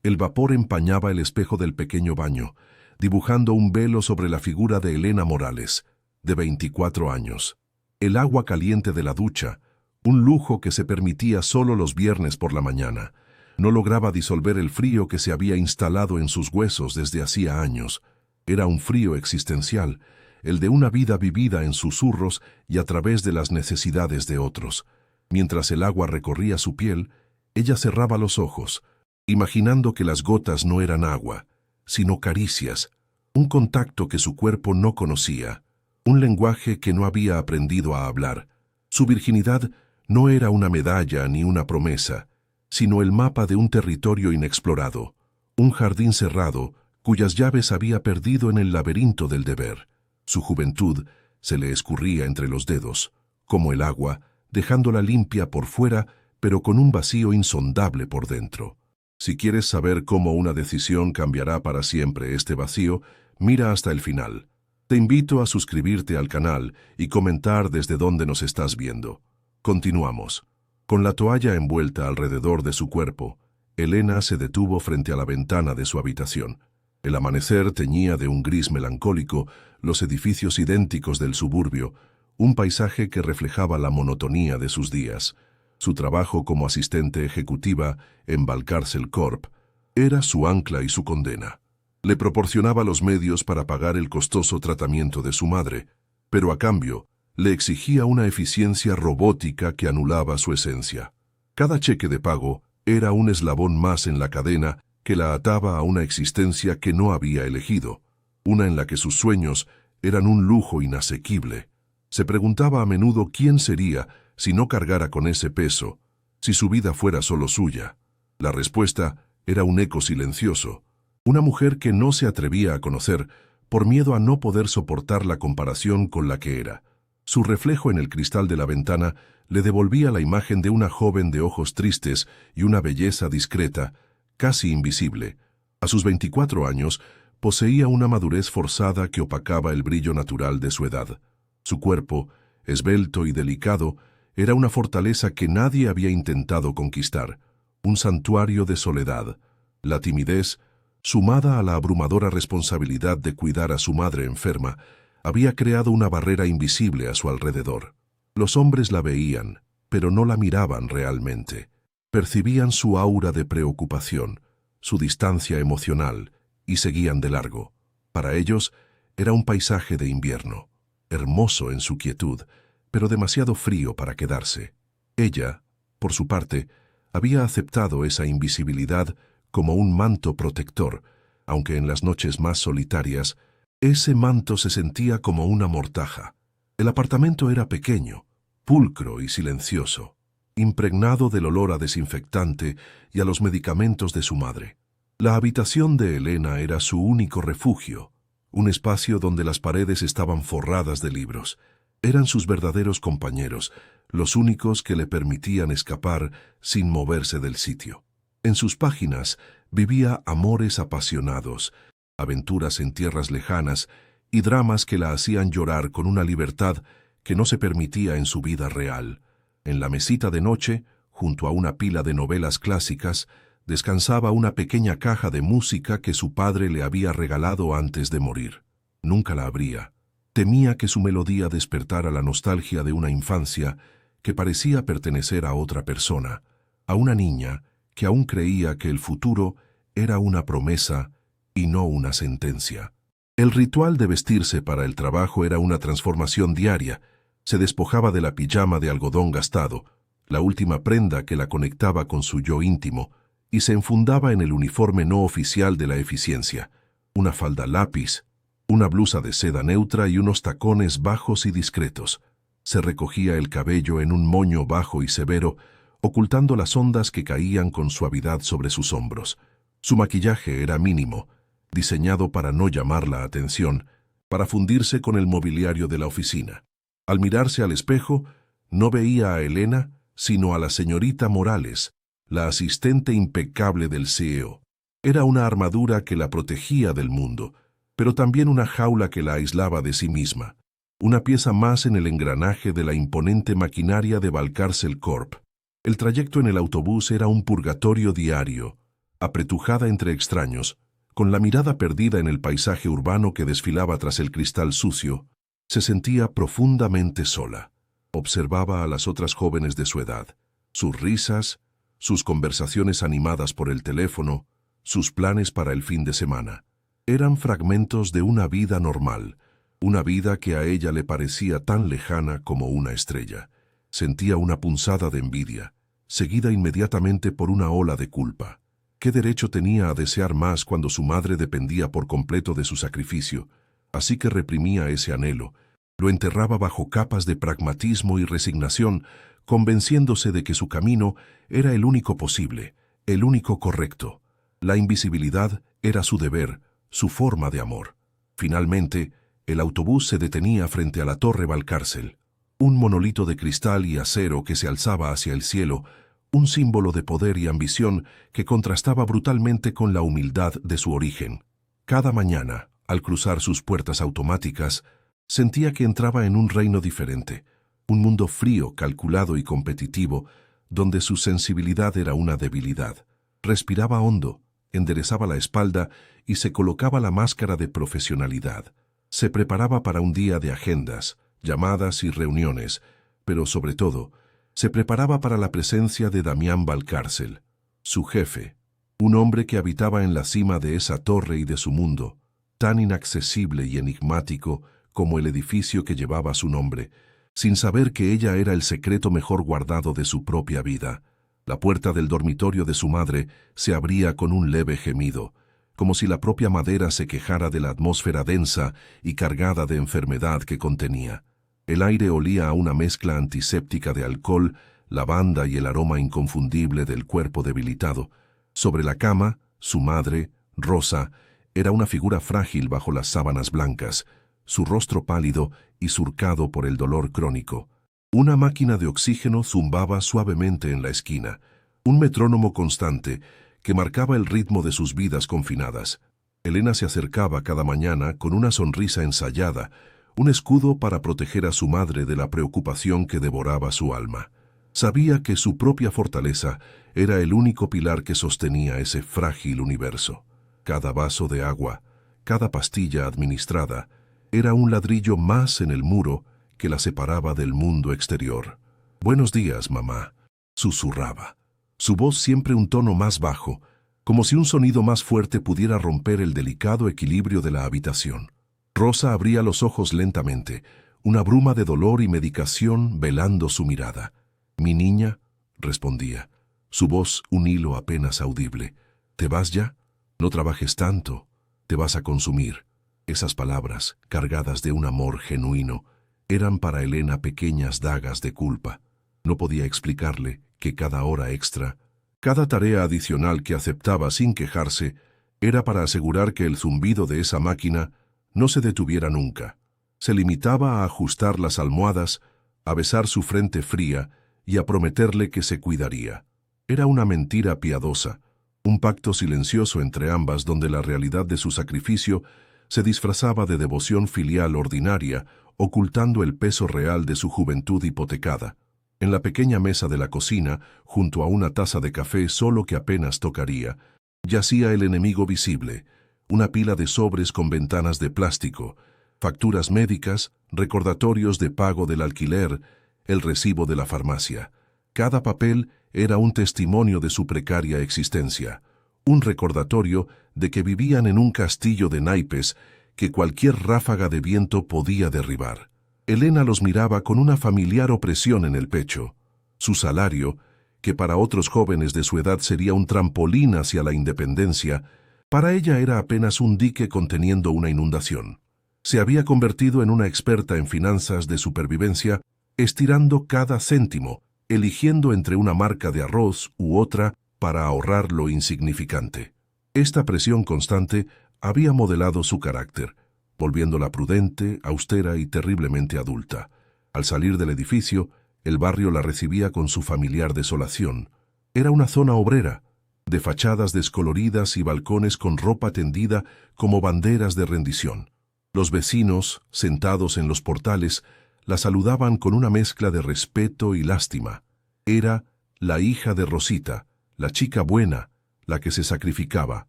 El vapor empañaba el espejo del pequeño baño, dibujando un velo sobre la figura de Elena Morales, de 24 años. El agua caliente de la ducha, un lujo que se permitía solo los viernes por la mañana, no lograba disolver el frío que se había instalado en sus huesos desde hacía años. Era un frío existencial, el de una vida vivida en susurros y a través de las necesidades de otros. Mientras el agua recorría su piel, ella cerraba los ojos, imaginando que las gotas no eran agua, sino caricias, un contacto que su cuerpo no conocía, un lenguaje que no había aprendido a hablar. Su virginidad no era una medalla ni una promesa, sino el mapa de un territorio inexplorado, un jardín cerrado cuyas llaves había perdido en el laberinto del deber. Su juventud se le escurría entre los dedos, como el agua, dejándola limpia por fuera, pero con un vacío insondable por dentro. Si quieres saber cómo una decisión cambiará para siempre este vacío, mira hasta el final. Te invito a suscribirte al canal y comentar desde dónde nos estás viendo. Continuamos. Con la toalla envuelta alrededor de su cuerpo, Elena se detuvo frente a la ventana de su habitación. El amanecer teñía de un gris melancólico los edificios idénticos del suburbio, un paisaje que reflejaba la monotonía de sus días. Su trabajo como asistente ejecutiva en Valcárcel Corp era su ancla y su condena. Le proporcionaba los medios para pagar el costoso tratamiento de su madre, pero a cambio le exigía una eficiencia robótica que anulaba su esencia. Cada cheque de pago era un eslabón más en la cadena que la ataba a una existencia que no había elegido, una en la que sus sueños eran un lujo inasequible. Se preguntaba a menudo quién sería si no cargara con ese peso, si su vida fuera solo suya. La respuesta era un eco silencioso, una mujer que no se atrevía a conocer por miedo a no poder soportar la comparación con la que era. Su reflejo en el cristal de la ventana le devolvía la imagen de una joven de ojos tristes y una belleza discreta, casi invisible. A sus 24 años, poseía una madurez forzada que opacaba el brillo natural de su edad. Su cuerpo, esbelto y delicado, era una fortaleza que nadie había intentado conquistar, un santuario de soledad. La timidez, sumada a la abrumadora responsabilidad de cuidar a su madre enferma, había creado una barrera invisible a su alrededor. Los hombres la veían, pero no la miraban realmente. Percibían su aura de preocupación, su distancia emocional, y seguían de largo. Para ellos, era un paisaje de invierno, hermoso en su quietud, pero demasiado frío para quedarse. Ella, por su parte, había aceptado esa invisibilidad como un manto protector, aunque en las noches más solitarias, ese manto se sentía como una mortaja. El apartamento era pequeño, pulcro y silencioso, impregnado del olor a desinfectante y a los medicamentos de su madre. La habitación de Elena era su único refugio, un espacio donde las paredes estaban forradas de libros. Eran sus verdaderos compañeros, los únicos que le permitían escapar sin moverse del sitio. En sus páginas vivía amores apasionados, aventuras en tierras lejanas y dramas que la hacían llorar con una libertad que no se permitía en su vida real. En la mesita de noche, junto a una pila de novelas clásicas, descansaba una pequeña caja de música que su padre le había regalado antes de morir. Nunca la abría. Temía que su melodía despertara la nostalgia de una infancia que parecía pertenecer a otra persona, a una niña que aún creía que el futuro era una promesa y no una sentencia. El ritual de vestirse para el trabajo era una transformación diaria. Se despojaba de la pijama de algodón gastado, la última prenda que la conectaba con su yo íntimo, y se enfundaba en el uniforme no oficial de la eficiencia, una falda lápiz, una blusa de seda neutra y unos tacones bajos y discretos. Se recogía el cabello en un moño bajo y severo, ocultando las ondas que caían con suavidad sobre sus hombros. Su maquillaje era mínimo, diseñado para no llamar la atención, para fundirse con el mobiliario de la oficina. Al mirarse al espejo, no veía a Elena, sino a la señorita Morales, la asistente impecable del CEO. Era una armadura que la protegía del mundo, pero también una jaula que la aislaba de sí misma, una pieza más en el engranaje de la imponente maquinaria de Valcárcel Corp. El trayecto en el autobús era un purgatorio diario. apretujada entre extraños, con la mirada perdida en el paisaje urbano que desfilaba tras el cristal sucio, se sentía profundamente sola. Observaba a las otras jóvenes de su edad, sus risas, sus conversaciones animadas por el teléfono, sus planes para el fin de semana. Eran fragmentos de una vida normal, una vida que a ella le parecía tan lejana como una estrella. Sentía una punzada de envidia, seguida inmediatamente por una ola de culpa. ¿Qué derecho tenía a desear más cuando su madre dependía por completo de su sacrificio? Así que reprimía ese anhelo, lo enterraba bajo capas de pragmatismo y resignación, convenciéndose de que su camino era el único posible, el único correcto. La invisibilidad era su deber, su forma de amor. Finalmente, el autobús se detenía frente a la Torre Valcárcel, un monolito de cristal y acero que se alzaba hacia el cielo, un símbolo de poder y ambición que contrastaba brutalmente con la humildad de su origen. Cada mañana, al cruzar sus puertas automáticas, sentía que entraba en un reino diferente, un mundo frío, calculado y competitivo, donde su sensibilidad era una debilidad. Respiraba hondo, enderezaba la espalda y se colocaba la máscara de profesionalidad. Se preparaba para un día de agendas, llamadas y reuniones, pero sobre todo, se preparaba para la presencia de Damián Valcárcel, su jefe, un hombre que habitaba en la cima de esa torre y de su mundo, tan inaccesible y enigmático como el edificio que llevaba su nombre, sin saber que ella era el secreto mejor guardado de su propia vida. La puerta del dormitorio de su madre se abría con un leve gemido, como si la propia madera se quejara de la atmósfera densa y cargada de enfermedad que contenía. El aire olía a una mezcla antiséptica de alcohol, lavanda y el aroma inconfundible del cuerpo debilitado. Sobre la cama, su madre, Rosa, era una figura frágil bajo las sábanas blancas, su rostro pálido y surcado por el dolor crónico. Una máquina de oxígeno zumbaba suavemente en la esquina, un metrónomo constante que marcaba el ritmo de sus vidas confinadas. Elena se acercaba cada mañana con una sonrisa ensayada, un escudo para proteger a su madre de la preocupación que devoraba su alma. Sabía que su propia fortaleza era el único pilar que sostenía ese frágil universo. Cada vaso de agua, cada pastilla administrada, era un ladrillo más en el muro que la separaba del mundo exterior. «Buenos días, mamá», susurraba. Su voz siempre un tono más bajo, como si un sonido más fuerte pudiera romper el delicado equilibrio de la habitación. Rosa abría los ojos lentamente, una bruma de dolor y medicación velando su mirada. «Mi niña», respondía, su voz un hilo apenas audible. «¿Te vas ya? No trabajes tanto, te vas a consumir». Esas palabras, cargadas de un amor genuino, eran para Elena pequeñas dagas de culpa. No podía explicarle que cada hora extra, cada tarea adicional que aceptaba sin quejarse, era para asegurar que el zumbido de esa máquina no se detuviera nunca. Se limitaba a ajustar las almohadas, a besar su frente fría y a prometerle que se cuidaría. Era una mentira piadosa, un pacto silencioso entre ambas donde la realidad de su sacrificio se disfrazaba de devoción filial ordinaria, ocultando el peso real de su juventud hipotecada. En la pequeña mesa de la cocina, junto a una taza de café solo que apenas tocaría, yacía el enemigo visible, una pila de sobres con ventanas de plástico, facturas médicas, recordatorios de pago del alquiler, el recibo de la farmacia. Cada papel era un testimonio de su precaria existencia, un recordatorio de que vivían en un castillo de naipes que cualquier ráfaga de viento podía derribar. Elena los miraba con una familiar opresión en el pecho. Su salario, que para otros jóvenes de su edad sería un trampolín hacia la independencia, para ella era apenas un dique conteniendo una inundación. Se había convertido en una experta en finanzas de supervivencia, estirando cada céntimo, eligiendo entre una marca de arroz u otra para ahorrar lo insignificante. Esta presión constante había modelado su carácter, volviéndola prudente, austera y terriblemente adulta. Al salir del edificio, el barrio la recibía con su familiar desolación. Era una zona obrera, de fachadas descoloridas y balcones con ropa tendida como banderas de rendición. Los vecinos, sentados en los portales, la saludaban con una mezcla de respeto y lástima. Era la hija de Rosita, la chica buena, la que se sacrificaba.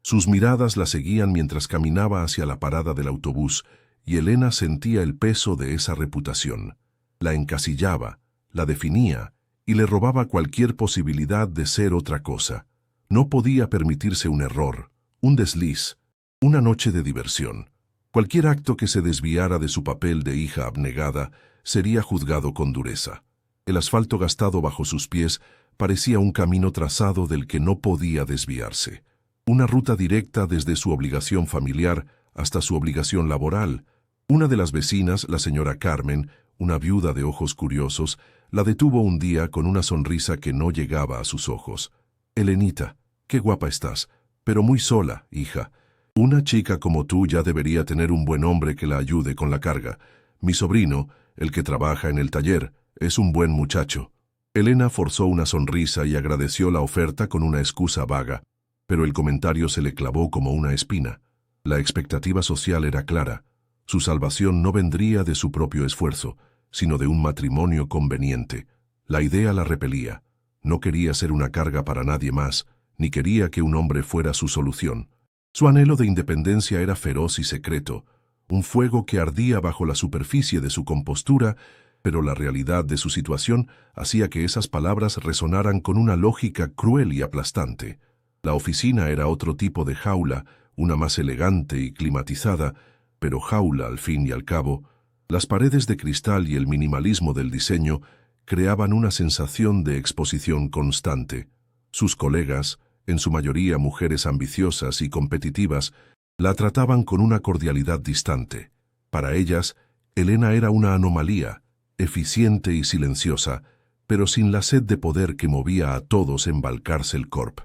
Sus miradas la seguían mientras caminaba hacia la parada del autobús, y Elena sentía el peso de esa reputación. La encasillaba, la definía, y le robaba cualquier posibilidad de ser otra cosa. No podía permitirse un error, un desliz, una noche de diversión. Cualquier acto que se desviara de su papel de hija abnegada sería juzgado con dureza. El asfalto gastado bajo sus pies parecía un camino trazado del que no podía desviarse. Una ruta directa desde su obligación familiar hasta su obligación laboral. Una de las vecinas, la señora Carmen, una viuda de ojos curiosos, la detuvo un día con una sonrisa que no llegaba a sus ojos. «Elenita, qué guapa estás, pero muy sola, hija. Una chica como tú ya debería tener un buen hombre que la ayude con la carga. Mi sobrino, el que trabaja en el taller, es un buen muchacho». Elena forzó una sonrisa y agradeció la oferta con una excusa vaga, pero el comentario se le clavó como una espina. La expectativa social era clara. Su salvación no vendría de su propio esfuerzo, sino de un matrimonio conveniente. La idea la repelía. No quería ser una carga para nadie más, ni quería que un hombre fuera su solución. Su anhelo de independencia era feroz y secreto, un fuego que ardía bajo la superficie de su compostura, pero la realidad de su situación hacía que esas palabras resonaran con una lógica cruel y aplastante. La oficina era otro tipo de jaula, una más elegante y climatizada, pero jaula al fin y al cabo. Las paredes de cristal y el minimalismo del diseño creaban una sensación de exposición constante. Sus colegas, en su mayoría mujeres ambiciosas y competitivas, la trataban con una cordialidad distante. Para ellas, Elena era una anomalía, eficiente y silenciosa, pero sin la sed de poder que movía a todos en Valcárcel Corp.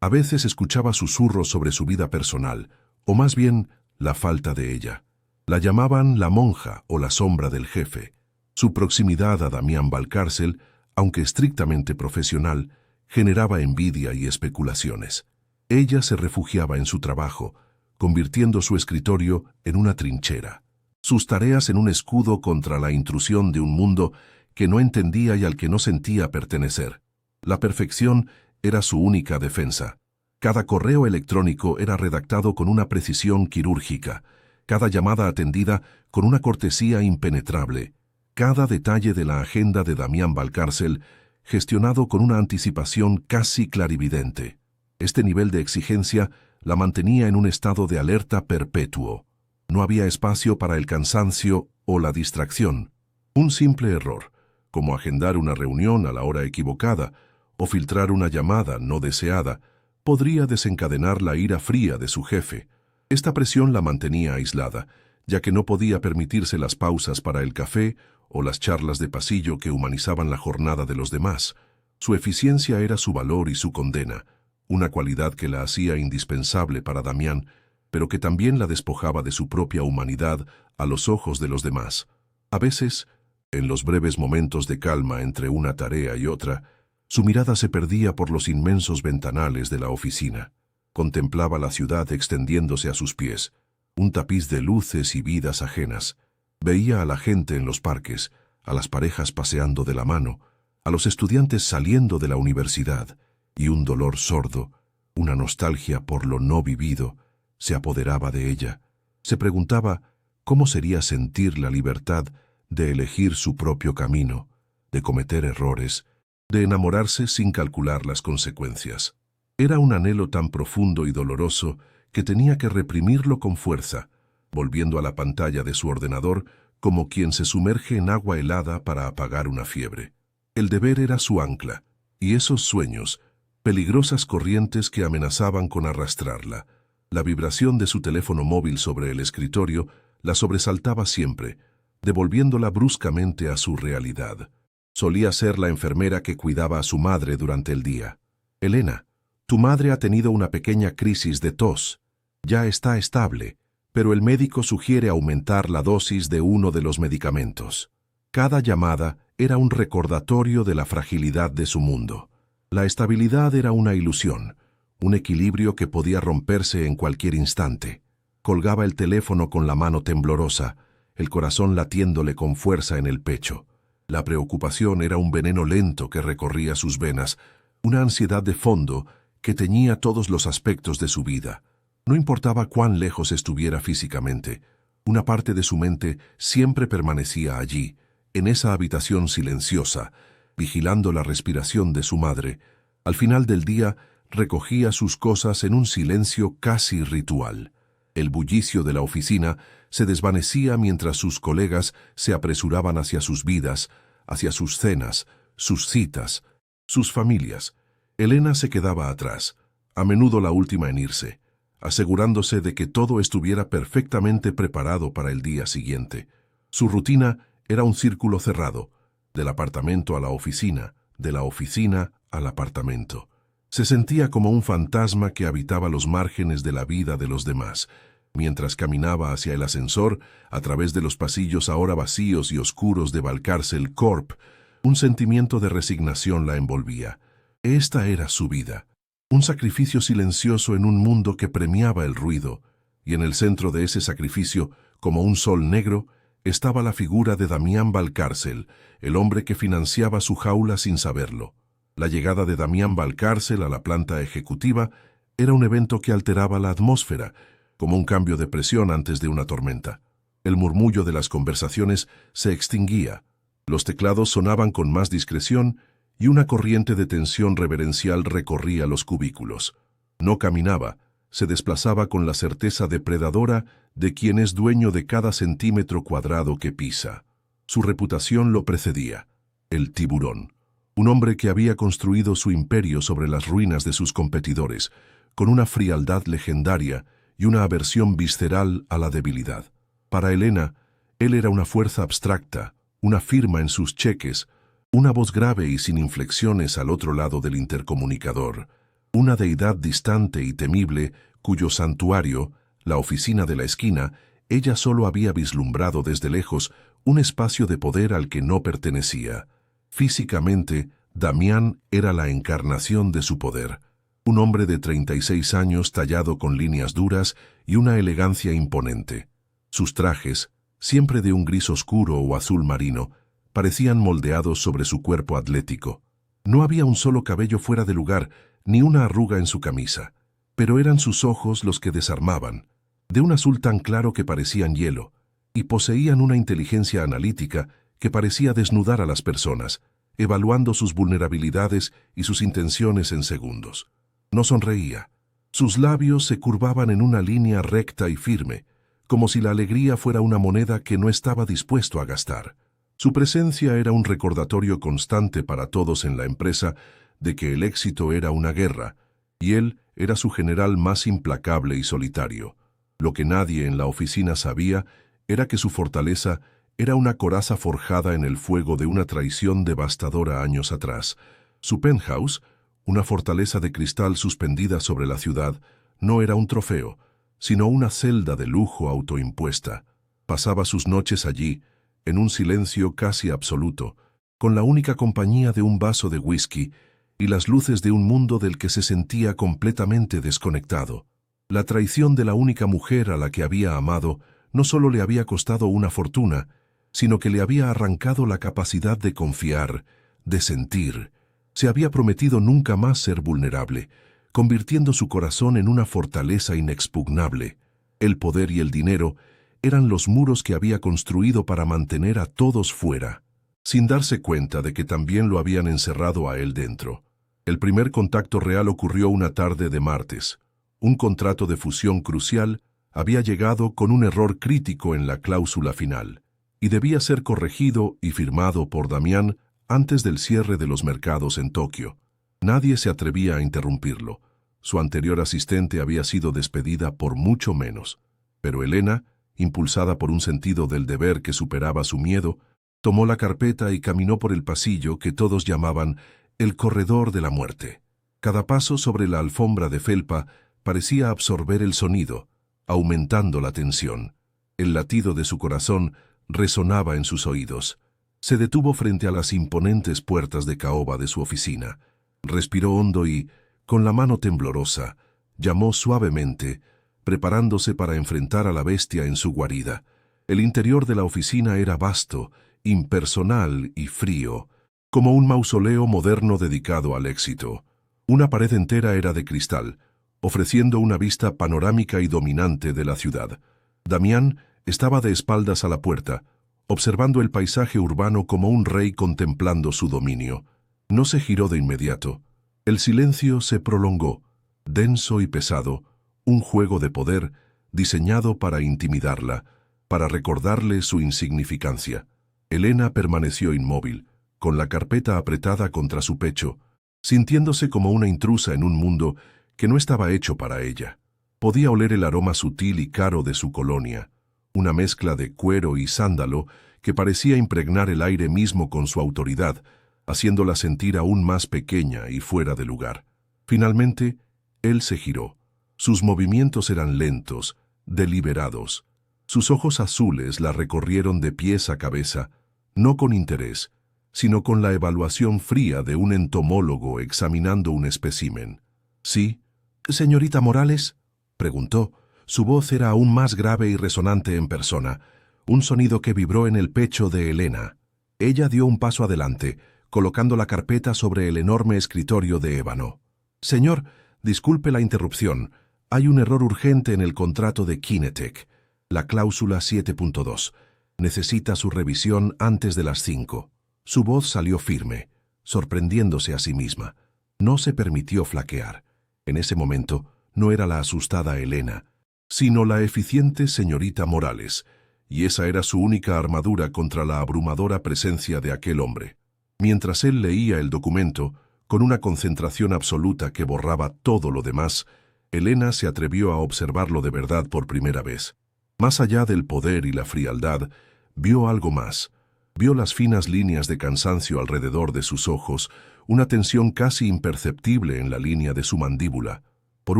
A veces escuchaba susurros sobre su vida personal, o más bien, la falta de ella. La llamaban la monja o la sombra del jefe. Su proximidad a Damián Valcárcel, aunque estrictamente profesional, generaba envidia y especulaciones. Ella se refugiaba en su trabajo, convirtiendo su escritorio en una trinchera, sus tareas en un escudo contra la intrusión de un mundo que no entendía y al que no sentía pertenecer. La perfección era su única defensa. Cada correo electrónico era redactado con una precisión quirúrgica, cada llamada atendida con una cortesía impenetrable, cada detalle de la agenda de Damián Valcárcel gestionado con una anticipación casi clarividente. Este nivel de exigencia la mantenía en un estado de alerta perpetuo. No había espacio para el cansancio o la distracción. Un simple error, como agendar una reunión a la hora equivocada o filtrar una llamada no deseada, podría desencadenar la ira fría de su jefe. Esta presión la mantenía aislada, ya que no podía permitirse las pausas para el café o las charlas de pasillo que humanizaban la jornada de los demás. Su eficiencia era su valor y su condena, una cualidad que la hacía indispensable para Damián, pero que también la despojaba de su propia humanidad a los ojos de los demás. A veces, en los breves momentos de calma entre una tarea y otra, su mirada se perdía por los inmensos ventanales de la oficina. Contemplaba la ciudad extendiéndose a sus pies, un tapiz de luces y vidas ajenas. Veía a la gente en los parques, a las parejas paseando de la mano, a los estudiantes saliendo de la universidad, y un dolor sordo, una nostalgia por lo no vivido, se apoderaba de ella. Se preguntaba cómo sería sentir la libertad de elegir su propio camino, de cometer errores, de enamorarse sin calcular las consecuencias. Era un anhelo tan profundo y doloroso que tenía que reprimirlo con fuerza, volviendo a la pantalla de su ordenador como quien se sumerge en agua helada para apagar una fiebre. El deber era su ancla, y esos sueños, peligrosas corrientes que amenazaban con arrastrarla. La vibración de su teléfono móvil sobre el escritorio la sobresaltaba siempre, devolviéndola bruscamente a su realidad. Solía ser la enfermera que cuidaba a su madre durante el día. «Elena, tu madre ha tenido una pequeña crisis de tos. Ya está estable, pero el médico sugiere aumentar la dosis de uno de los medicamentos». Cada llamada era un recordatorio de la fragilidad de su mundo. La estabilidad era una ilusión, un equilibrio que podía romperse en cualquier instante. Colgaba el teléfono con la mano temblorosa, el corazón latiéndole con fuerza en el pecho. La preocupación era un veneno lento que recorría sus venas, una ansiedad de fondo que teñía todos los aspectos de su vida. No importaba cuán lejos estuviera físicamente, una parte de su mente siempre permanecía allí, en esa habitación silenciosa, vigilando la respiración de su madre. Al final del día, recogía sus cosas en un silencio casi ritual. El bullicio de la oficina se desvanecía mientras sus colegas se apresuraban hacia sus vidas, hacia sus cenas, sus citas, sus familias. Elena se quedaba atrás, a menudo la última en irse, asegurándose de que todo estuviera perfectamente preparado para el día siguiente. Su rutina era un círculo cerrado, del apartamento a la oficina, de la oficina al apartamento. Se sentía como un fantasma que habitaba los márgenes de la vida de los demás. Mientras caminaba hacia el ascensor, a través de los pasillos ahora vacíos y oscuros de Valcárcel Corp, un sentimiento de resignación la envolvía. Esta era su vida, un sacrificio silencioso en un mundo que premiaba el ruido, y en el centro de ese sacrificio, como un sol negro, estaba la figura de Damián Valcárcel, el hombre que financiaba su jaula sin saberlo. La llegada de Damián Valcárcel a la planta ejecutiva era un evento que alteraba la atmósfera, como un cambio de presión antes de una tormenta. El murmullo de las conversaciones se extinguía, los teclados sonaban con más discreción y una corriente de tensión reverencial recorría los cubículos. No caminaba, se desplazaba con la certeza depredadora de quien es dueño de cada centímetro cuadrado que pisa. Su reputación lo precedía, el tiburón, un hombre que había construido su imperio sobre las ruinas de sus competidores, con una frialdad legendaria y una aversión visceral a la debilidad. Para Elena, él era una fuerza abstracta, una firma en sus cheques, una voz grave y sin inflexiones al otro lado del intercomunicador, una deidad distante y temible cuyo santuario, la oficina de la esquina, ella solo había vislumbrado desde lejos un espacio de poder al que no pertenecía. Físicamente, Damián era la encarnación de su poder. Un hombre de 36 años tallado con líneas duras y una elegancia imponente. Sus trajes, siempre de un gris oscuro o azul marino, parecían moldeados sobre su cuerpo atlético. No había un solo cabello fuera de lugar, ni una arruga en su camisa, pero eran sus ojos los que desarmaban, de un azul tan claro que parecían hielo, y poseían una inteligencia analítica que parecía desnudar a las personas, evaluando sus vulnerabilidades y sus intenciones en segundos. No sonreía. Sus labios se curvaban en una línea recta y firme, como si la alegría fuera una moneda que no estaba dispuesto a gastar. Su presencia era un recordatorio constante para todos en la empresa de que el éxito era una guerra, y él era su general más implacable y solitario. Lo que nadie en la oficina sabía era que su fortaleza era una coraza forjada en el fuego de una traición devastadora años atrás. Su penthouse, una fortaleza de cristal suspendida sobre la ciudad, no era un trofeo, sino una celda de lujo autoimpuesta. Pasaba sus noches allí, en un silencio casi absoluto, con la única compañía de un vaso de whisky y las luces de un mundo del que se sentía completamente desconectado. La traición de la única mujer a la que había amado no solo le había costado una fortuna, sino que le había arrancado la capacidad de confiar, de sentir. Se había prometido nunca más ser vulnerable, convirtiendo su corazón en una fortaleza inexpugnable. El poder y el dinero eran los muros que había construido para mantener a todos fuera, sin darse cuenta de que también lo habían encerrado a él dentro. El primer contacto real ocurrió una tarde de martes. Un contrato de fusión crucial había llegado con un error crítico en la cláusula final, y debía ser corregido y firmado por Damián antes del cierre de los mercados en Tokio. Nadie se atrevía a interrumpirlo. Su anterior asistente había sido despedida por mucho menos. Pero Elena, impulsada por un sentido del deber que superaba su miedo, tomó la carpeta y caminó por el pasillo que todos llamaban el corredor de la muerte. Cada paso sobre la alfombra de felpa parecía absorber el sonido, aumentando la tensión. El latido de su corazón resonaba en sus oídos. Se detuvo frente a las imponentes puertas de caoba de su oficina. Respiró hondo y, con la mano temblorosa, llamó suavemente, preparándose para enfrentar a la bestia en su guarida. El interior de la oficina era vasto, impersonal y frío, como un mausoleo moderno dedicado al éxito. Una pared entera era de cristal, ofreciendo una vista panorámica y dominante de la ciudad. Damián estaba de espaldas a la puerta, observando el paisaje urbano como un rey contemplando su dominio. No se giró de inmediato. El silencio se prolongó, denso y pesado, un juego de poder diseñado para intimidarla, para recordarle su insignificancia. Elena permaneció inmóvil, con la carpeta apretada contra su pecho, sintiéndose como una intrusa en un mundo que no estaba hecho para ella. Podía oler el aroma sutil y caro de su colonia, una mezcla de cuero y sándalo que parecía impregnar el aire mismo con su autoridad, haciéndola sentir aún más pequeña y fuera de lugar. Finalmente, él se giró. Sus movimientos eran lentos, deliberados. Sus ojos azules la recorrieron de pies a cabeza, no con interés, sino con la evaluación fría de un entomólogo examinando un espécimen. «¿Sí, señorita Morales?», preguntó. Su voz era aún más grave y resonante en persona, un sonido que vibró en el pecho de Elena. Ella dio un paso adelante, colocando la carpeta sobre el enorme escritorio de ébano. «Señor, disculpe la interrupción. Hay un error urgente en el contrato de Kinetec, la cláusula 7.2. Necesita su revisión antes de las 5». Su voz salió firme, sorprendiéndose a sí misma. No se permitió flaquear. En ese momento no era la asustada Elena, sino la eficiente señorita Morales, y esa era su única armadura contra la abrumadora presencia de aquel hombre. Mientras él leía el documento, con una concentración absoluta que borraba todo lo demás, Elena se atrevió a observarlo de verdad por primera vez. Más allá del poder y la frialdad, vio algo más. Vio las finas líneas de cansancio alrededor de sus ojos, una tensión casi imperceptible en la línea de su mandíbula. Por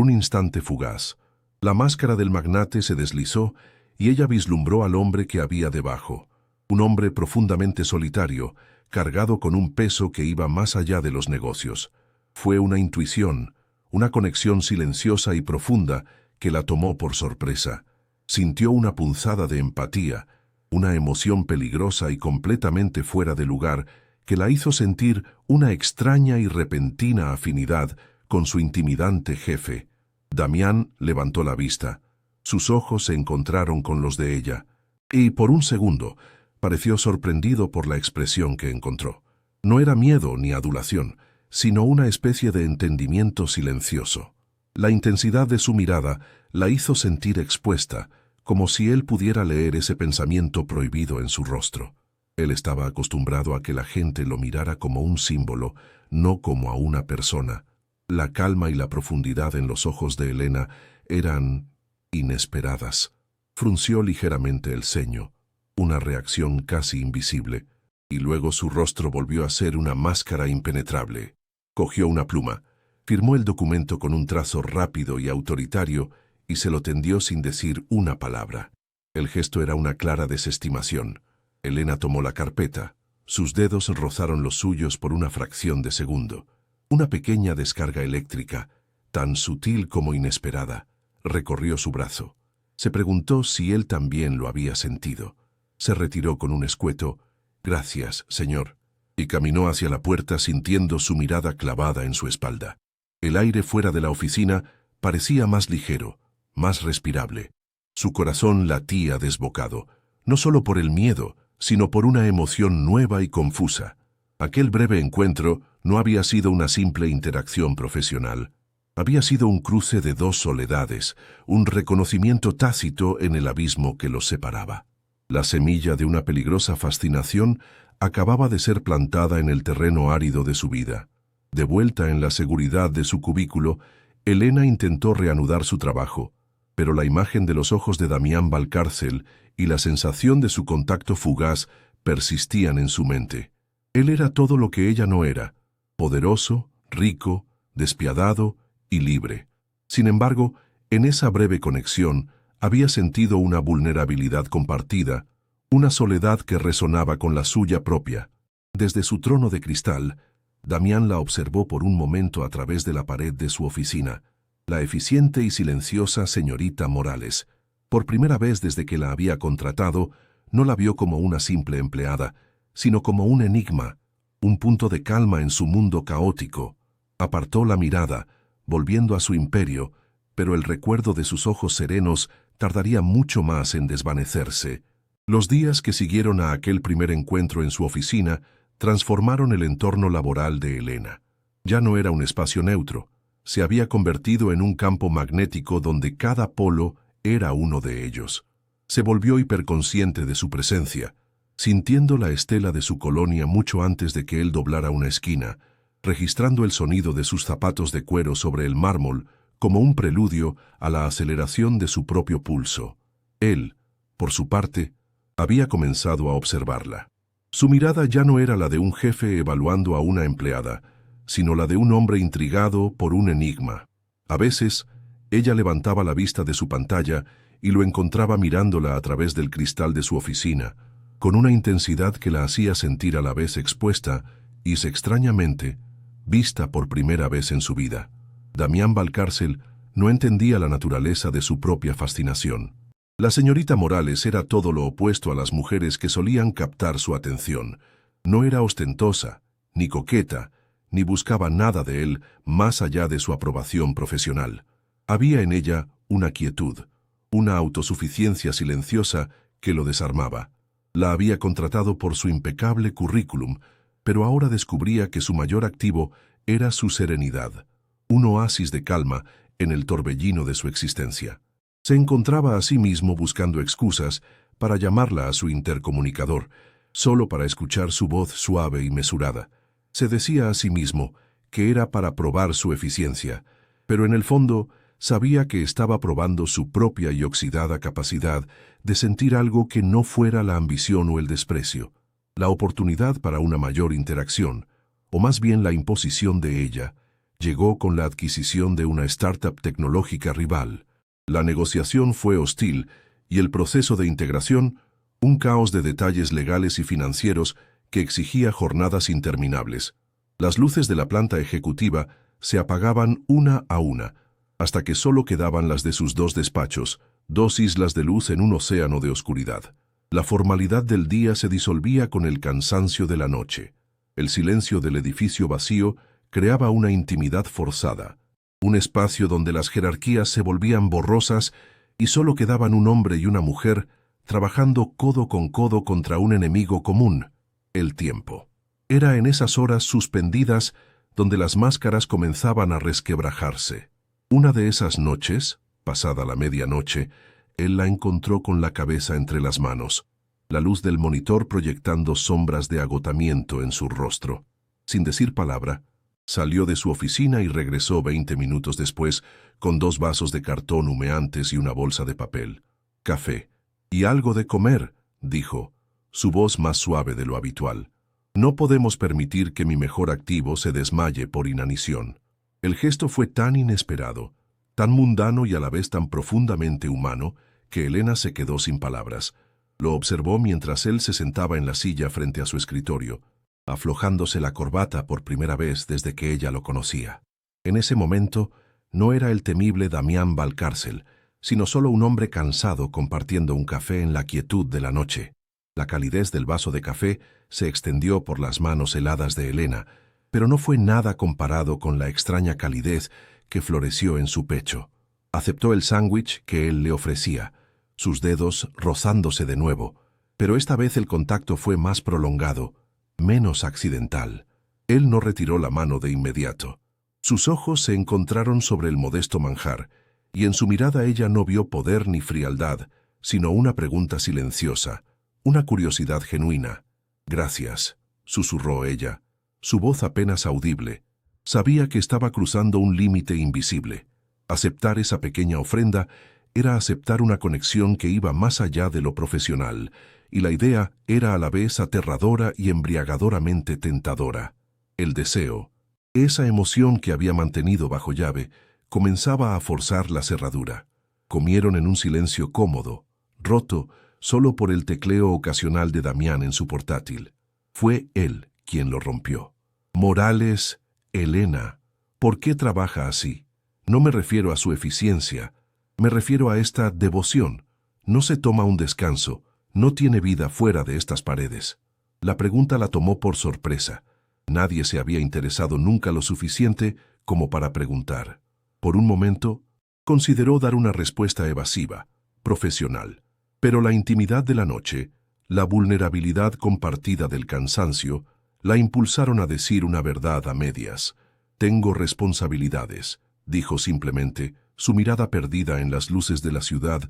un instante fugaz, la máscara del magnate se deslizó y ella vislumbró al hombre que había debajo. Un hombre profundamente solitario, cargado con un peso que iba más allá de los negocios. Fue una intuición, una conexión silenciosa y profunda que la tomó por sorpresa. Sintió una punzada de empatía, una emoción peligrosa y completamente fuera de lugar que la hizo sentir una extraña y repentina afinidad con su intimidante jefe. Damián levantó la vista. Sus ojos se encontraron con los de ella, y por un segundo pareció sorprendido por la expresión que encontró. No era miedo ni adulación, sino una especie de entendimiento silencioso. La intensidad de su mirada la hizo sentir expuesta, como si él pudiera leer ese pensamiento prohibido en su rostro. Él estaba acostumbrado a que la gente lo mirara como un símbolo, no como a una persona. La calma y la profundidad en los ojos de Elena eran inesperadas. Frunció ligeramente el ceño, una reacción casi invisible, y luego su rostro volvió a ser una máscara impenetrable. Cogió una pluma, firmó el documento con un trazo rápido y autoritario y se lo tendió sin decir una palabra. El gesto era una clara desestimación. Elena tomó la carpeta. Sus dedos rozaron los suyos por una fracción de segundo. Una pequeña descarga eléctrica, tan sutil como inesperada, recorrió su brazo. Se preguntó si él también lo había sentido. Se retiró con un escueto «Gracias, señor», y caminó hacia la puerta sintiendo su mirada clavada en su espalda. El aire fuera de la oficina parecía más ligero, más respirable. Su corazón latía desbocado, no solo por el miedo, sino por una emoción nueva y confusa. Aquel breve encuentro no había sido una simple interacción profesional. Había sido un cruce de dos soledades, un reconocimiento tácito en el abismo que los separaba. La semilla de una peligrosa fascinación acababa de ser plantada en el terreno árido de su vida. De vuelta en la seguridad de su cubículo, Elena intentó reanudar su trabajo, pero la imagen de los ojos de Damián Valcárcel y la sensación de su contacto fugaz persistían en su mente. Él era todo lo que ella no era, poderoso, rico, despiadado y libre. Sin embargo, en esa breve conexión había sentido una vulnerabilidad compartida, una soledad que resonaba con la suya propia. Desde su trono de cristal, Damián la observó por un momento a través de la pared de su oficina, la eficiente y silenciosa señorita Morales. Por primera vez desde que la había contratado, no la vio como una simple empleada, sino como un enigma, un punto de calma en su mundo caótico. Apartó la mirada, volviendo a su imperio, pero el recuerdo de sus ojos serenos tardaría mucho más en desvanecerse. Los días que siguieron a aquel primer encuentro en su oficina transformaron el entorno laboral de Elena. Ya no era un espacio neutro, se había convertido en un campo magnético donde cada polo era uno de ellos. Se volvió hiperconsciente de su presencia, sintiendo la estela de su colonia mucho antes de que él doblara una esquina, registrando el sonido de sus zapatos de cuero sobre el mármol como un preludio a la aceleración de su propio pulso. Él, por su parte, había comenzado a observarla. Su mirada ya no era la de un jefe evaluando a una empleada, sino la de un hombre intrigado por un enigma. A veces, ella levantaba la vista de su pantalla y lo encontraba mirándola a través del cristal de su oficina, con una intensidad que la hacía sentir a la vez expuesta y, extrañamente, vista por primera vez en su vida. Damián Valcárcel no entendía la naturaleza de su propia fascinación. La señorita Morales era todo lo opuesto a las mujeres que solían captar su atención. No era ostentosa, ni coqueta, ni buscaba nada de él más allá de su aprobación profesional. Había en ella una quietud, una autosuficiencia silenciosa que lo desarmaba. La había contratado por su impecable currículum, pero ahora descubría que su mayor activo era su serenidad, un oasis de calma en el torbellino de su existencia. Se encontraba a sí mismo buscando excusas para llamarla a su intercomunicador, solo para escuchar su voz suave y mesurada. Se decía a sí mismo que era para probar su eficiencia, pero en el fondo sabía que estaba probando su propia y oxidada capacidad de sentir algo que no fuera la ambición o el desprecio, la oportunidad para una mayor interacción, o más bien la imposición de ella, llegó con la adquisición de una startup tecnológica rival. La negociación fue hostil y el proceso de integración, un caos de detalles legales y financieros que exigía jornadas interminables. Las luces de la planta ejecutiva se apagaban una a una, hasta que solo quedaban las de sus dos despachos, dos islas de luz en un océano de oscuridad. La formalidad del día se disolvía con el cansancio de la noche. El silencio del edificio vacío creaba una intimidad forzada, un espacio donde las jerarquías se volvían borrosas y solo quedaban un hombre y una mujer trabajando codo con codo contra un enemigo común, el tiempo. Era en esas horas suspendidas donde las máscaras comenzaban a resquebrajarse. Una de esas noches, pasada la medianoche, él la encontró con la cabeza entre las manos, la luz del monitor proyectando sombras de agotamiento en su rostro. Sin decir palabra, salió de su oficina y regresó 20 minutos después con 2 vasos de cartón humeantes y una bolsa de papel. «Café. Y algo de comer», dijo, su voz más suave de lo habitual. «No podemos permitir que mi mejor activo se desmaye por inanición». El gesto fue tan inesperado, tan mundano y a la vez tan profundamente humano, que Elena se quedó sin palabras. Lo observó mientras él se sentaba en la silla frente a su escritorio, aflojándose la corbata por primera vez desde que ella lo conocía. En ese momento, no era el temible Damián Valcárcel, sino solo un hombre cansado compartiendo un café en la quietud de la noche. La calidez del vaso de café se extendió por las manos heladas de Elena, pero no fue nada comparado con la extraña calidez que floreció en su pecho. Aceptó el sándwich que él le ofrecía, sus dedos rozándose de nuevo, pero esta vez el contacto fue más prolongado, menos accidental. Él no retiró la mano de inmediato. Sus ojos se encontraron sobre el modesto manjar, y en su mirada ella no vio poder ni frialdad, sino una pregunta silenciosa, una curiosidad genuina. «Gracias», susurró ella, su voz apenas audible. Sabía que estaba cruzando un límite invisible. Aceptar esa pequeña ofrenda era aceptar una conexión que iba más allá de lo profesional, y la idea era a la vez aterradora y embriagadoramente tentadora. El deseo, esa emoción que había mantenido bajo llave, comenzaba a forzar la cerradura. Comieron en un silencio cómodo, roto solo por el tecleo ocasional de Damián en su portátil. Fue él quien lo rompió. «Morales, Elena, ¿por qué trabaja así? No me refiero a su eficiencia, me refiero a esta devoción. No se toma un descanso, no tiene vida fuera de estas paredes». La pregunta la tomó por sorpresa. Nadie se había interesado nunca lo suficiente como para preguntar. Por un momento, consideró dar una respuesta evasiva, profesional. Pero la intimidad de la noche, la vulnerabilidad compartida del cansancio, la impulsaron a decir una verdad a medias. «Tengo responsabilidades», dijo simplemente, su mirada perdida en las luces de la ciudad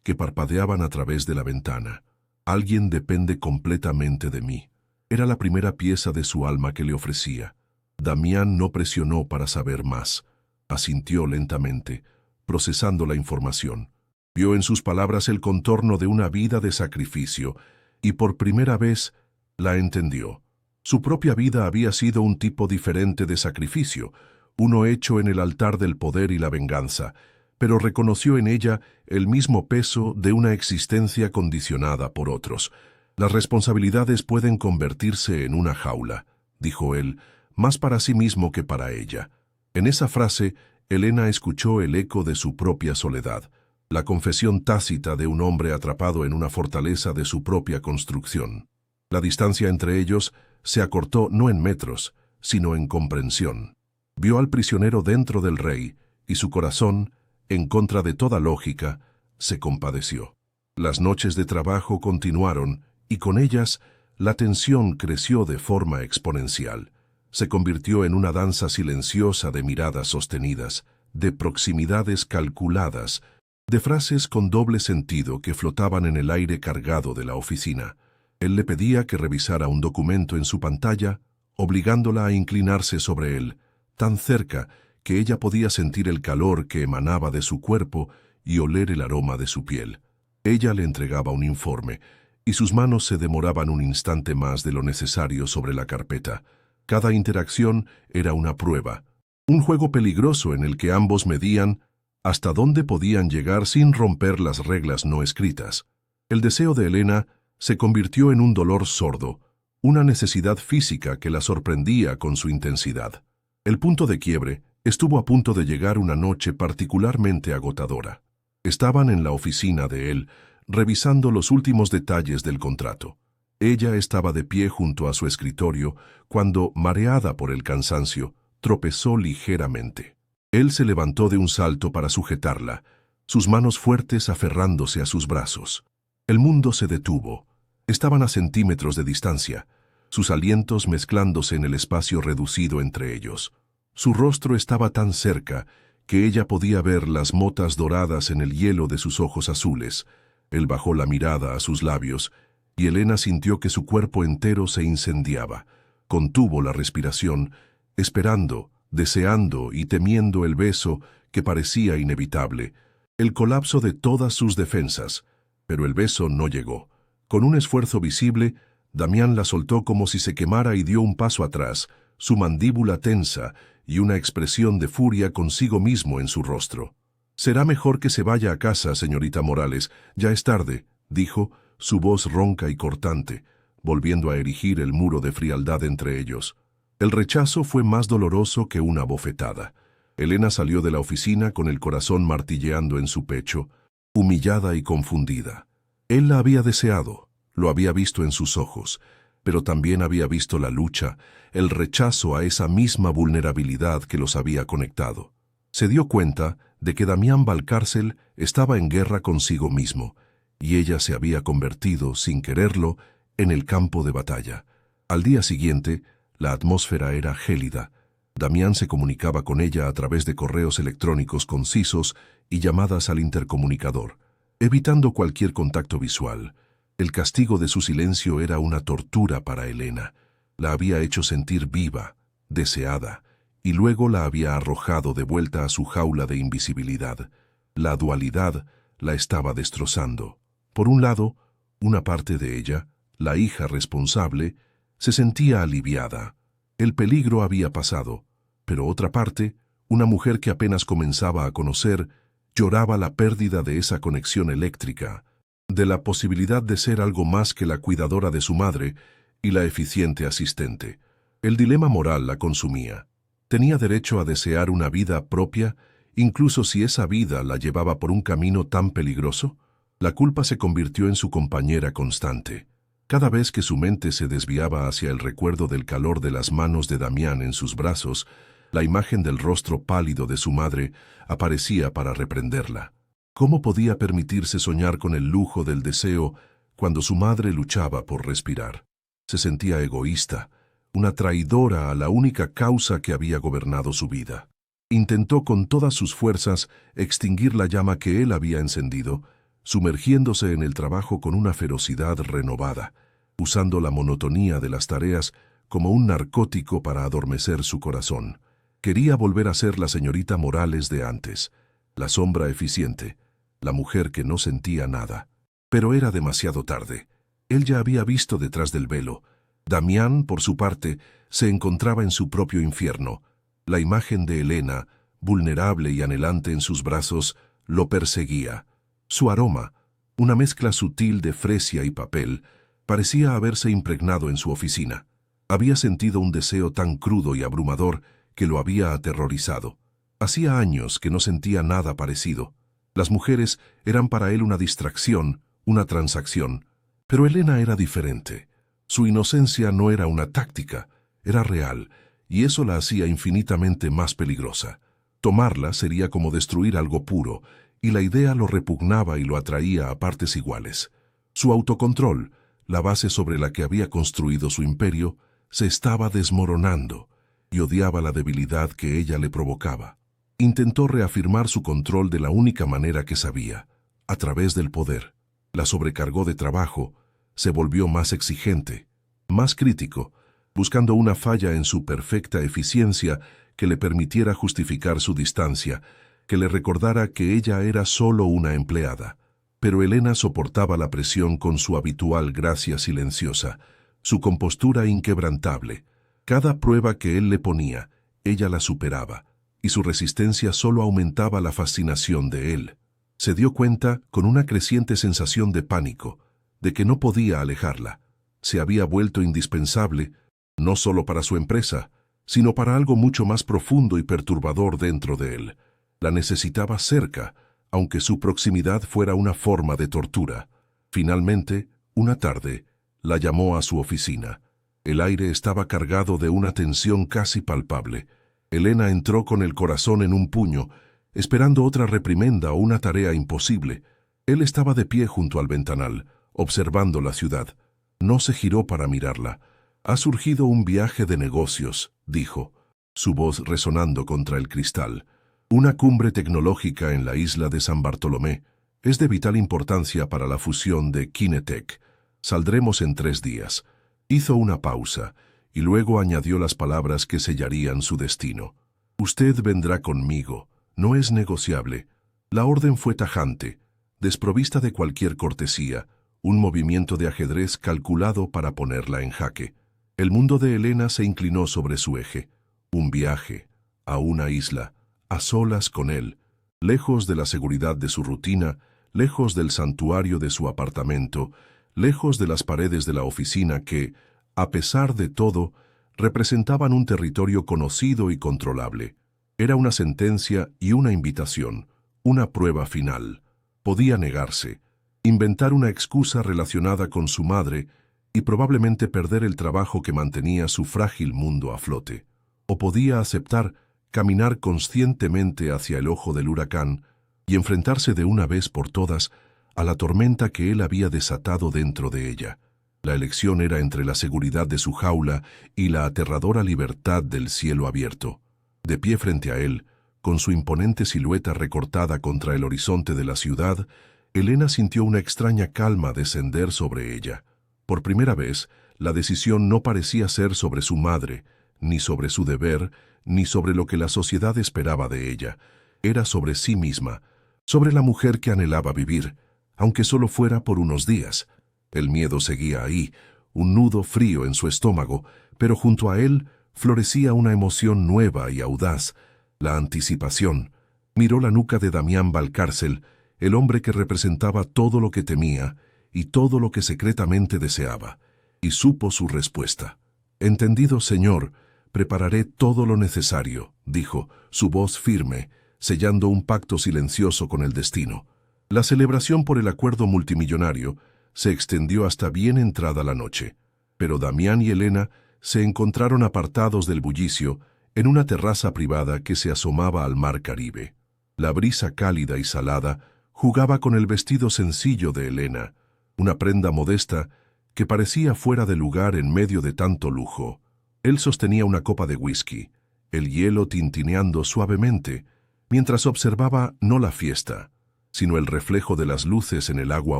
que parpadeaban a través de la ventana. «Alguien depende completamente de mí». Era la primera pieza de su alma que le ofrecía. Damián no presionó para saber más. Asintió lentamente, procesando la información. Vio en sus palabras el contorno de una vida de sacrificio, y por primera vez la entendió. Su propia vida había sido un tipo diferente de sacrificio, uno hecho en el altar del poder y la venganza, pero reconoció en ella el mismo peso de una existencia condicionada por otros. «Las responsabilidades pueden convertirse en una jaula», dijo él, más para sí mismo que para ella. En esa frase, Elena escuchó el eco de su propia soledad, la confesión tácita de un hombre atrapado en una fortaleza de su propia construcción. La distancia entre ellos se acortó no en metros, sino en comprensión. Vio al prisionero dentro del rey, y su corazón, en contra de toda lógica, se compadeció. Las noches de trabajo continuaron, y con ellas la tensión creció de forma exponencial. Se convirtió en una danza silenciosa de miradas sostenidas, de proximidades calculadas, de frases con doble sentido que flotaban en el aire cargado de la oficina. Él le pedía que revisara un documento en su pantalla, obligándola a inclinarse sobre él, tan cerca que ella podía sentir el calor que emanaba de su cuerpo y oler el aroma de su piel. Ella le entregaba un informe, y sus manos se demoraban un instante más de lo necesario sobre la carpeta. Cada interacción era una prueba, un juego peligroso en el que ambos medían hasta dónde podían llegar sin romper las reglas no escritas. El deseo de Elena se convirtió en un dolor sordo, una necesidad física que la sorprendía con su intensidad. El punto de quiebre estuvo a punto de llegar una noche particularmente agotadora. Estaban en la oficina de él, revisando los últimos detalles del contrato. Ella estaba de pie junto a su escritorio cuando, mareada por el cansancio, tropezó ligeramente. Él se levantó de un salto para sujetarla, sus manos fuertes aferrándose a sus brazos. El mundo se detuvo. Estaban a centímetros de distancia, sus alientos mezclándose en el espacio reducido entre ellos. Su rostro estaba tan cerca que ella podía ver las motas doradas en el hielo de sus ojos azules. Él bajó la mirada a sus labios, y Elena sintió que su cuerpo entero se incendiaba. Contuvo la respiración, esperando, deseando y temiendo el beso que parecía inevitable, el colapso de todas sus defensas, pero el beso no llegó. Con un esfuerzo visible, Damián la soltó como si se quemara y dio un paso atrás, su mandíbula tensa y una expresión de furia consigo mismo en su rostro. «Será mejor que se vaya a casa, señorita Morales, ya es tarde», dijo, su voz ronca y cortante, volviendo a erigir el muro de frialdad entre ellos. El rechazo fue más doloroso que una bofetada. Elena salió de la oficina con el corazón martilleando en su pecho, humillada y confundida. Él la había deseado, lo había visto en sus ojos, pero también había visto la lucha, el rechazo a esa misma vulnerabilidad que los había conectado. Se dio cuenta de que Damián Valcárcel estaba en guerra consigo mismo, y ella se había convertido, sin quererlo, en el campo de batalla. Al día siguiente, la atmósfera era gélida. Damián se comunicaba con ella a través de correos electrónicos concisos y llamadas al intercomunicador, evitando cualquier contacto visual. El castigo de su silencio era una tortura para Elena. La había hecho sentir viva, deseada, y luego la había arrojado de vuelta a su jaula de invisibilidad. La dualidad la estaba destrozando. Por un lado, una parte de ella, la hija responsable, se sentía aliviada. El peligro había pasado, pero otra parte, una mujer que apenas comenzaba a conocer, lloraba la pérdida de esa conexión eléctrica, de la posibilidad de ser algo más que la cuidadora de su madre y la eficiente asistente. El dilema moral la consumía. ¿Tenía derecho a desear una vida propia, incluso si esa vida la llevaba por un camino tan peligroso? La culpa se convirtió en su compañera constante. Cada vez que su mente se desviaba hacia el recuerdo del calor de las manos de Damián en sus brazos, la imagen del rostro pálido de su madre aparecía para reprenderla. ¿Cómo podía permitirse soñar con el lujo del deseo cuando su madre luchaba por respirar? Se sentía egoísta, una traidora a la única causa que había gobernado su vida. Intentó con todas sus fuerzas extinguir la llama que él había encendido, sumergiéndose en el trabajo con una ferocidad renovada, usando la monotonía de las tareas como un narcótico para adormecer su corazón. Quería volver a ser la señorita Morales de antes, la sombra eficiente, la mujer que no sentía nada. Pero era demasiado tarde. Él ya había visto detrás del velo. Damián, por su parte, se encontraba en su propio infierno. La imagen de Elena, vulnerable y anhelante en sus brazos, lo perseguía. Su aroma, una mezcla sutil de fresia y papel, parecía haberse impregnado en su oficina. Había sentido un deseo tan crudo y abrumador que lo había aterrorizado. Hacía años que no sentía nada parecido. Las mujeres eran para él una distracción, una transacción. Pero Elena era diferente. Su inocencia no era una táctica, era real, y eso la hacía infinitamente más peligrosa. Tomarla sería como destruir algo puro, y la idea lo repugnaba y lo atraía a partes iguales. Su autocontrol, la base sobre la que había construido su imperio, se estaba desmoronando, y odiaba la debilidad que ella le provocaba. Intentó reafirmar su control de la única manera que sabía, a través del poder. La sobrecargó de trabajo, se volvió más exigente, más crítico, buscando una falla en su perfecta eficiencia que le permitiera justificar su distancia, que le recordara que ella era solo una empleada. Pero Elena soportaba la presión con su habitual gracia silenciosa, su compostura inquebrantable. Cada prueba que él le ponía, ella la superaba, y su resistencia solo aumentaba la fascinación de él. Se dio cuenta, con una creciente sensación de pánico, de que no podía alejarla. Se había vuelto indispensable, no solo para su empresa, sino para algo mucho más profundo y perturbador dentro de él. La necesitaba cerca, aunque su proximidad fuera una forma de tortura. Finalmente, una tarde, la llamó a su oficina. El aire estaba cargado de una tensión casi palpable. Elena entró con el corazón en un puño, esperando otra reprimenda o una tarea imposible. Él estaba de pie junto al ventanal, observando la ciudad. No se giró para mirarla. «Ha surgido un viaje de negocios», dijo, su voz resonando contra el cristal. «Una cumbre tecnológica en la isla de San Bartolomé. Es de vital importancia para la fusión de Kinetec. Saldremos en 3 días». Hizo una pausa, y luego añadió las palabras que sellarían su destino. «Usted vendrá conmigo. No es negociable». La orden fue tajante, desprovista de cualquier cortesía, un movimiento de ajedrez calculado para ponerla en jaque. El mundo de Elena se inclinó sobre su eje. Un viaje, a una isla, a solas con él, lejos de la seguridad de su rutina, lejos del santuario de su apartamento, lejos de las paredes de la oficina que, a pesar de todo, representaban un territorio conocido y controlable. Era una sentencia y una invitación, una prueba final. Podía negarse, inventar una excusa relacionada con su madre y probablemente perder el trabajo que mantenía su frágil mundo a flote. O podía aceptar caminar conscientemente hacia el ojo del huracán y enfrentarse de una vez por todas a la tormenta que él había desatado dentro de ella. La elección era entre la seguridad de su jaula y la aterradora libertad del cielo abierto. De pie frente a él, con su imponente silueta recortada contra el horizonte de la ciudad, Elena sintió una extraña calma descender sobre ella. Por primera vez, la decisión no parecía ser sobre su madre, ni sobre su deber, ni sobre lo que la sociedad esperaba de ella. Era sobre sí misma, sobre la mujer que anhelaba vivir, aunque solo fuera por unos días. El miedo seguía ahí, un nudo frío en su estómago, pero junto a él florecía una emoción nueva y audaz, la anticipación. Miró la nuca de Damián Valcárcel, el hombre que representaba todo lo que temía y todo lo que secretamente deseaba, y supo su respuesta. «Entendido, señor, prepararé todo lo necesario», dijo, su voz firme, sellando un pacto silencioso con el destino. La celebración por el acuerdo multimillonario se extendió hasta bien entrada la noche, pero Damián y Elena se encontraron apartados del bullicio en una terraza privada que se asomaba al mar Caribe. La brisa cálida y salada jugaba con el vestido sencillo de Elena, una prenda modesta que parecía fuera de lugar en medio de tanto lujo. Él sostenía una copa de whisky, el hielo tintineando suavemente, mientras observaba no la fiesta, sino el reflejo de las luces en el agua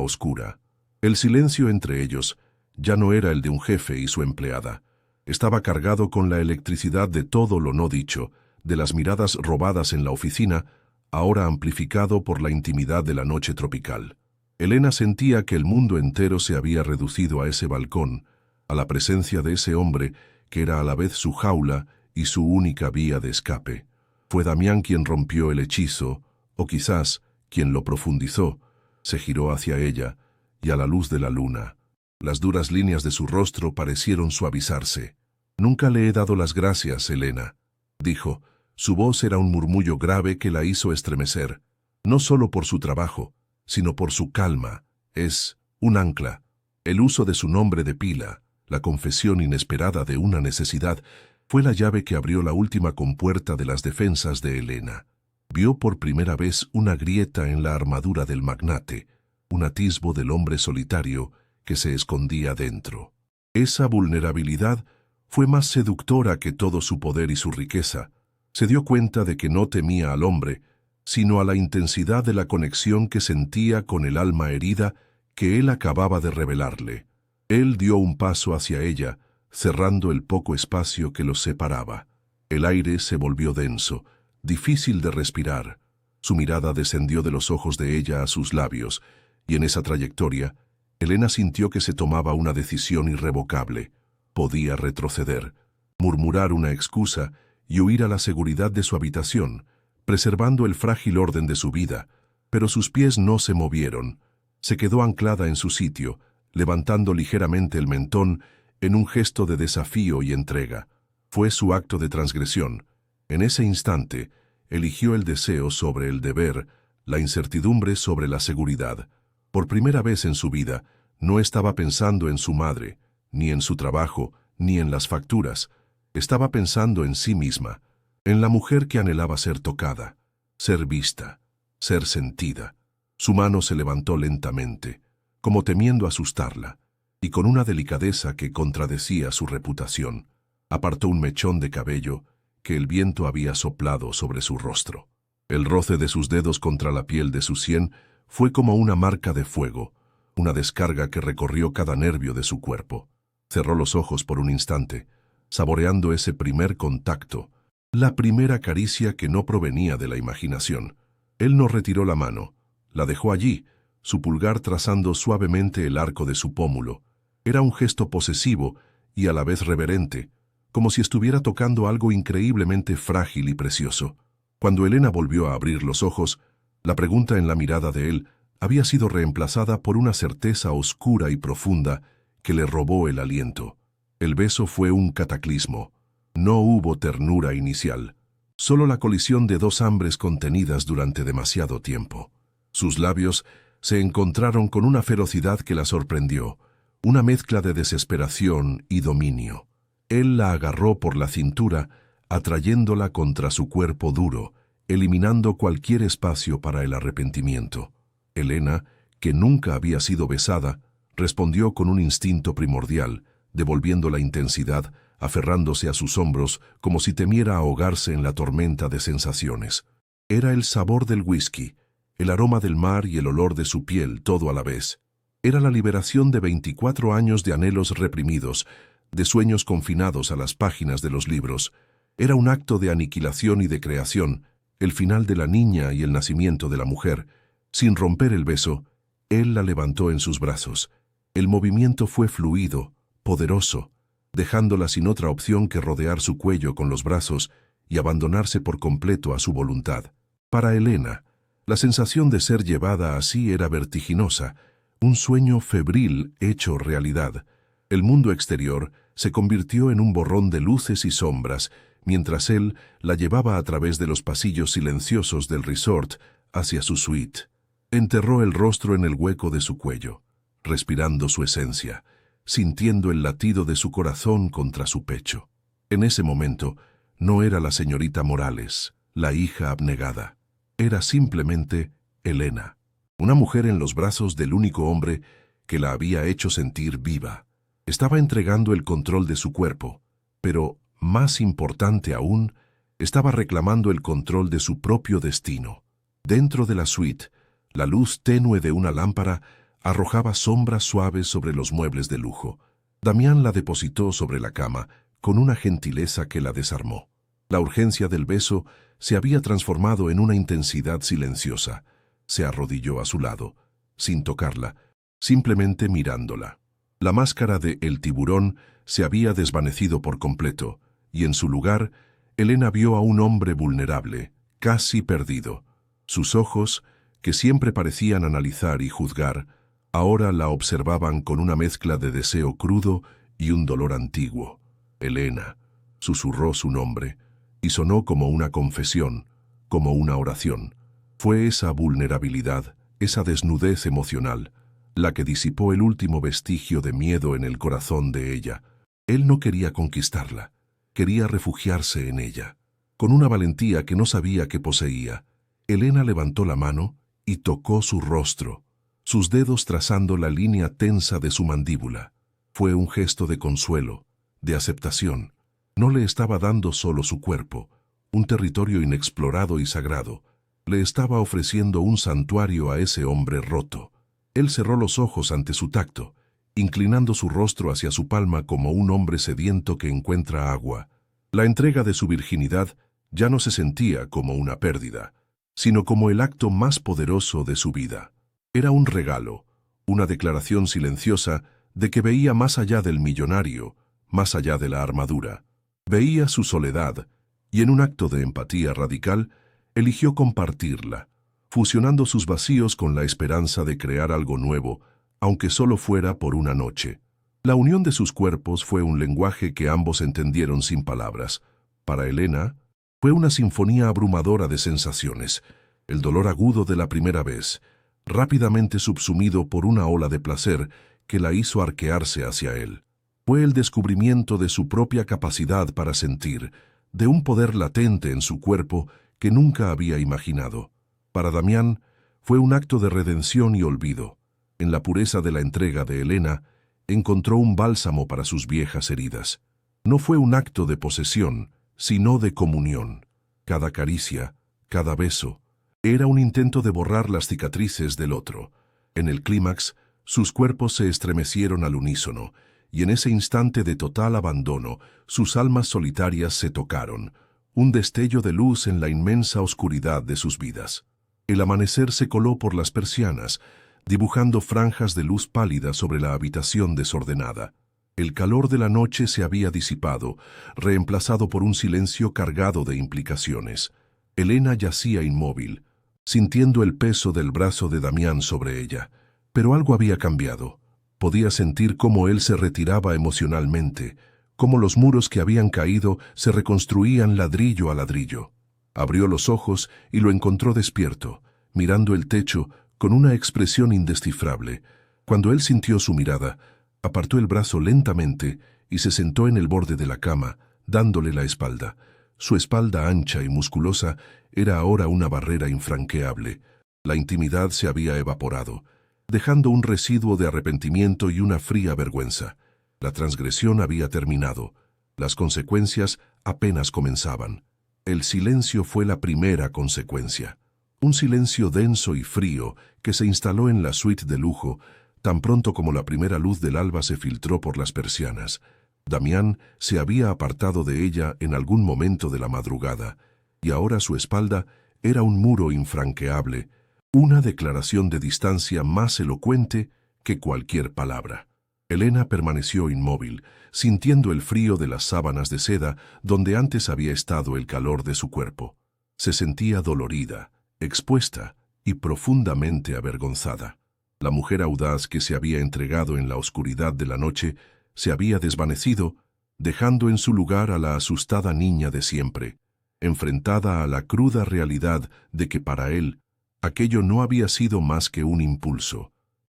oscura. El silencio entre ellos ya no era el de un jefe y su empleada. Estaba cargado con la electricidad de todo lo no dicho, de las miradas robadas en la oficina, ahora amplificado por la intimidad de la noche tropical. Elena sentía que el mundo entero se había reducido a ese balcón, a la presencia de ese hombre que era a la vez su jaula y su única vía de escape. Fue Damián quien rompió el hechizo, o quizás quien lo profundizó. Se giró hacia ella, y a la luz de la luna, las duras líneas de su rostro parecieron suavizarse. «Nunca le he dado las gracias, Elena», dijo. Su voz era un murmullo grave que la hizo estremecer, no solo por su trabajo, sino por su calma. Es un ancla. El uso de su nombre de pila, la confesión inesperada de una necesidad, fue la llave que abrió la última compuerta de las defensas de Elena. Vio por primera vez una grieta en la armadura del magnate, un atisbo del hombre solitario que se escondía dentro. Esa vulnerabilidad fue más seductora que todo su poder y su riqueza. Se dio cuenta de que no temía al hombre, sino a la intensidad de la conexión que sentía con el alma herida que él acababa de revelarle. Él dio un paso hacia ella, cerrando el poco espacio que los separaba. El aire se volvió denso, difícil de respirar. Su mirada descendió de los ojos de ella a sus labios, y en esa trayectoria, Elena sintió que se tomaba una decisión irrevocable. Podía retroceder, murmurar una excusa y huir a la seguridad de su habitación, preservando el frágil orden de su vida, pero sus pies no se movieron. Se quedó anclada en su sitio, levantando ligeramente el mentón en un gesto de desafío y entrega. Fue su acto de transgresión. En ese instante, eligió el deseo sobre el deber, la incertidumbre sobre la seguridad. Por primera vez en su vida, no estaba pensando en su madre, ni en su trabajo, ni en las facturas. Estaba pensando en sí misma, en la mujer que anhelaba ser tocada, ser vista, ser sentida. Su mano se levantó lentamente, como temiendo asustarla, y con una delicadeza que contradecía su reputación, apartó un mechón de cabello que el viento había soplado sobre su rostro. El roce de sus dedos contra la piel de su sien fue como una marca de fuego, una descarga que recorrió cada nervio de su cuerpo. Cerró los ojos por un instante, saboreando ese primer contacto, la primera caricia que no provenía de la imaginación. Él no retiró la mano, la dejó allí, su pulgar trazando suavemente el arco de su pómulo. Era un gesto posesivo y a la vez reverente, como si estuviera tocando algo increíblemente frágil y precioso. Cuando Elena volvió a abrir los ojos, la pregunta en la mirada de él había sido reemplazada por una certeza oscura y profunda que le robó el aliento. El beso fue un cataclismo. No hubo ternura inicial, solo la colisión de dos hambres contenidas durante demasiado tiempo. Sus labios se encontraron con una ferocidad que la sorprendió, una mezcla de desesperación y dominio. Él la agarró por la cintura, atrayéndola contra su cuerpo duro, eliminando cualquier espacio para el arrepentimiento. Elena, que nunca había sido besada, respondió con un instinto primordial, devolviendo la intensidad, aferrándose a sus hombros como si temiera ahogarse en la tormenta de sensaciones. Era el sabor del whisky, el aroma del mar y el olor de su piel, todo a la vez. Era la liberación de 24 años de anhelos reprimidos, de sueños confinados a las páginas de los libros. Era un acto de aniquilación y de creación, el final de la niña y el nacimiento de la mujer. Sin romper el beso, él la levantó en sus brazos. El movimiento fue fluido, poderoso, dejándola sin otra opción que rodear su cuello con los brazos y abandonarse por completo a su voluntad. Para Elena, la sensación de ser llevada así era vertiginosa, un sueño febril hecho realidad. El mundo exterior se convirtió en un borrón de luces y sombras, mientras él la llevaba a través de los pasillos silenciosos del resort hacia su suite. Enterró el rostro en el hueco de su cuello. respirando su esencia, sintiendo el latido de su corazón contra su pecho. En ese momento, no era la señorita Morales, la hija abnegada. Era simplemente Elena, una mujer en los brazos del único hombre que la había hecho sentir viva. Estaba entregando el control de su cuerpo, pero, más importante aún, estaba reclamando el control de su propio destino. Dentro de la suite, la luz tenue de una lámpara arrojaba sombras suaves sobre los muebles de lujo. Damián la depositó sobre la cama con una gentileza que la desarmó. La urgencia del beso se había transformado en una intensidad silenciosa. Se arrodilló a su lado, sin tocarla, simplemente mirándola. La máscara de El Tiburón se había desvanecido por completo, y en su lugar, Elena vio a un hombre vulnerable, casi perdido. Sus ojos, que siempre parecían analizar y juzgar, ahora la observaban con una mezcla de deseo crudo y un dolor antiguo. Elena, susurró su nombre, y sonó como una confesión, como una oración. Fue esa vulnerabilidad, esa desnudez emocional, la que disipó el último vestigio de miedo en el corazón de ella. Él no quería conquistarla, quería refugiarse en ella. Con una valentía que no sabía que poseía, Elena levantó la mano y tocó su rostro, sus dedos trazando la línea tensa de su mandíbula. Fue un gesto de consuelo, de aceptación. No le estaba dando solo su cuerpo, un territorio inexplorado y sagrado. Le estaba ofreciendo un santuario a ese hombre roto. Él cerró los ojos ante su tacto, inclinando su rostro hacia su palma como un hombre sediento que encuentra agua. La entrega de su virginidad ya no se sentía como una pérdida, sino como el acto más poderoso de su vida. Era un regalo, una declaración silenciosa de que veía más allá del millonario, más allá de la armadura. Veía su soledad, y en un acto de empatía radical, eligió compartirla, fusionando sus vacíos con la esperanza de crear algo nuevo, aunque solo fuera por una noche. La unión de sus cuerpos fue un lenguaje que ambos entendieron sin palabras. Para Elena, fue una sinfonía abrumadora de sensaciones, el dolor agudo de la primera vez, rápidamente subsumido por una ola de placer que la hizo arquearse hacia él. Fue el descubrimiento de su propia capacidad para sentir, de un poder latente en su cuerpo que nunca había imaginado. Para Damián, fue un acto de redención y olvido. En la pureza de la entrega de Elena, encontró un bálsamo para sus viejas heridas. No fue un acto de posesión, sino de comunión. Cada caricia, cada beso, era un intento de borrar las cicatrices del otro. En el clímax, sus cuerpos se estremecieron al unísono, y en ese instante de total abandono, sus almas solitarias se tocaron, un destello de luz en la inmensa oscuridad de sus vidas. El amanecer se coló por las persianas, dibujando franjas de luz pálida sobre la habitación desordenada. El calor de la noche se había disipado, reemplazado por un silencio cargado de implicaciones. Elena yacía inmóvil, sintiendo el peso del brazo de Damián sobre ella. Pero algo había cambiado. Podía sentir cómo él se retiraba emocionalmente, cómo los muros que habían caído se reconstruían ladrillo a ladrillo. Abrió los ojos y lo encontró despierto, mirando el techo con una expresión indescifrable. Cuando él sintió su mirada, apartó el brazo lentamente y se sentó en el borde de la cama, dándole la espalda. Su espalda ancha y musculosa era ahora una barrera infranqueable. La intimidad se había evaporado, dejando un residuo de arrepentimiento y una fría vergüenza. La transgresión había terminado. Las consecuencias apenas comenzaban. El silencio fue la primera consecuencia. Un silencio denso y frío que se instaló en la suite de lujo, tan pronto como la primera luz del alba se filtró por las persianas. Damián se había apartado de ella en algún momento de la madrugada, y ahora su espalda era un muro infranqueable, una declaración de distancia más elocuente que cualquier palabra. Elena permaneció inmóvil, sintiendo el frío de las sábanas de seda donde antes había estado el calor de su cuerpo. Se sentía dolorida, expuesta y profundamente avergonzada. La mujer audaz que se había entregado en la oscuridad de la noche se había desvanecido, dejando en su lugar a la asustada niña de siempre, enfrentada a la cruda realidad de que para él aquello no había sido más que un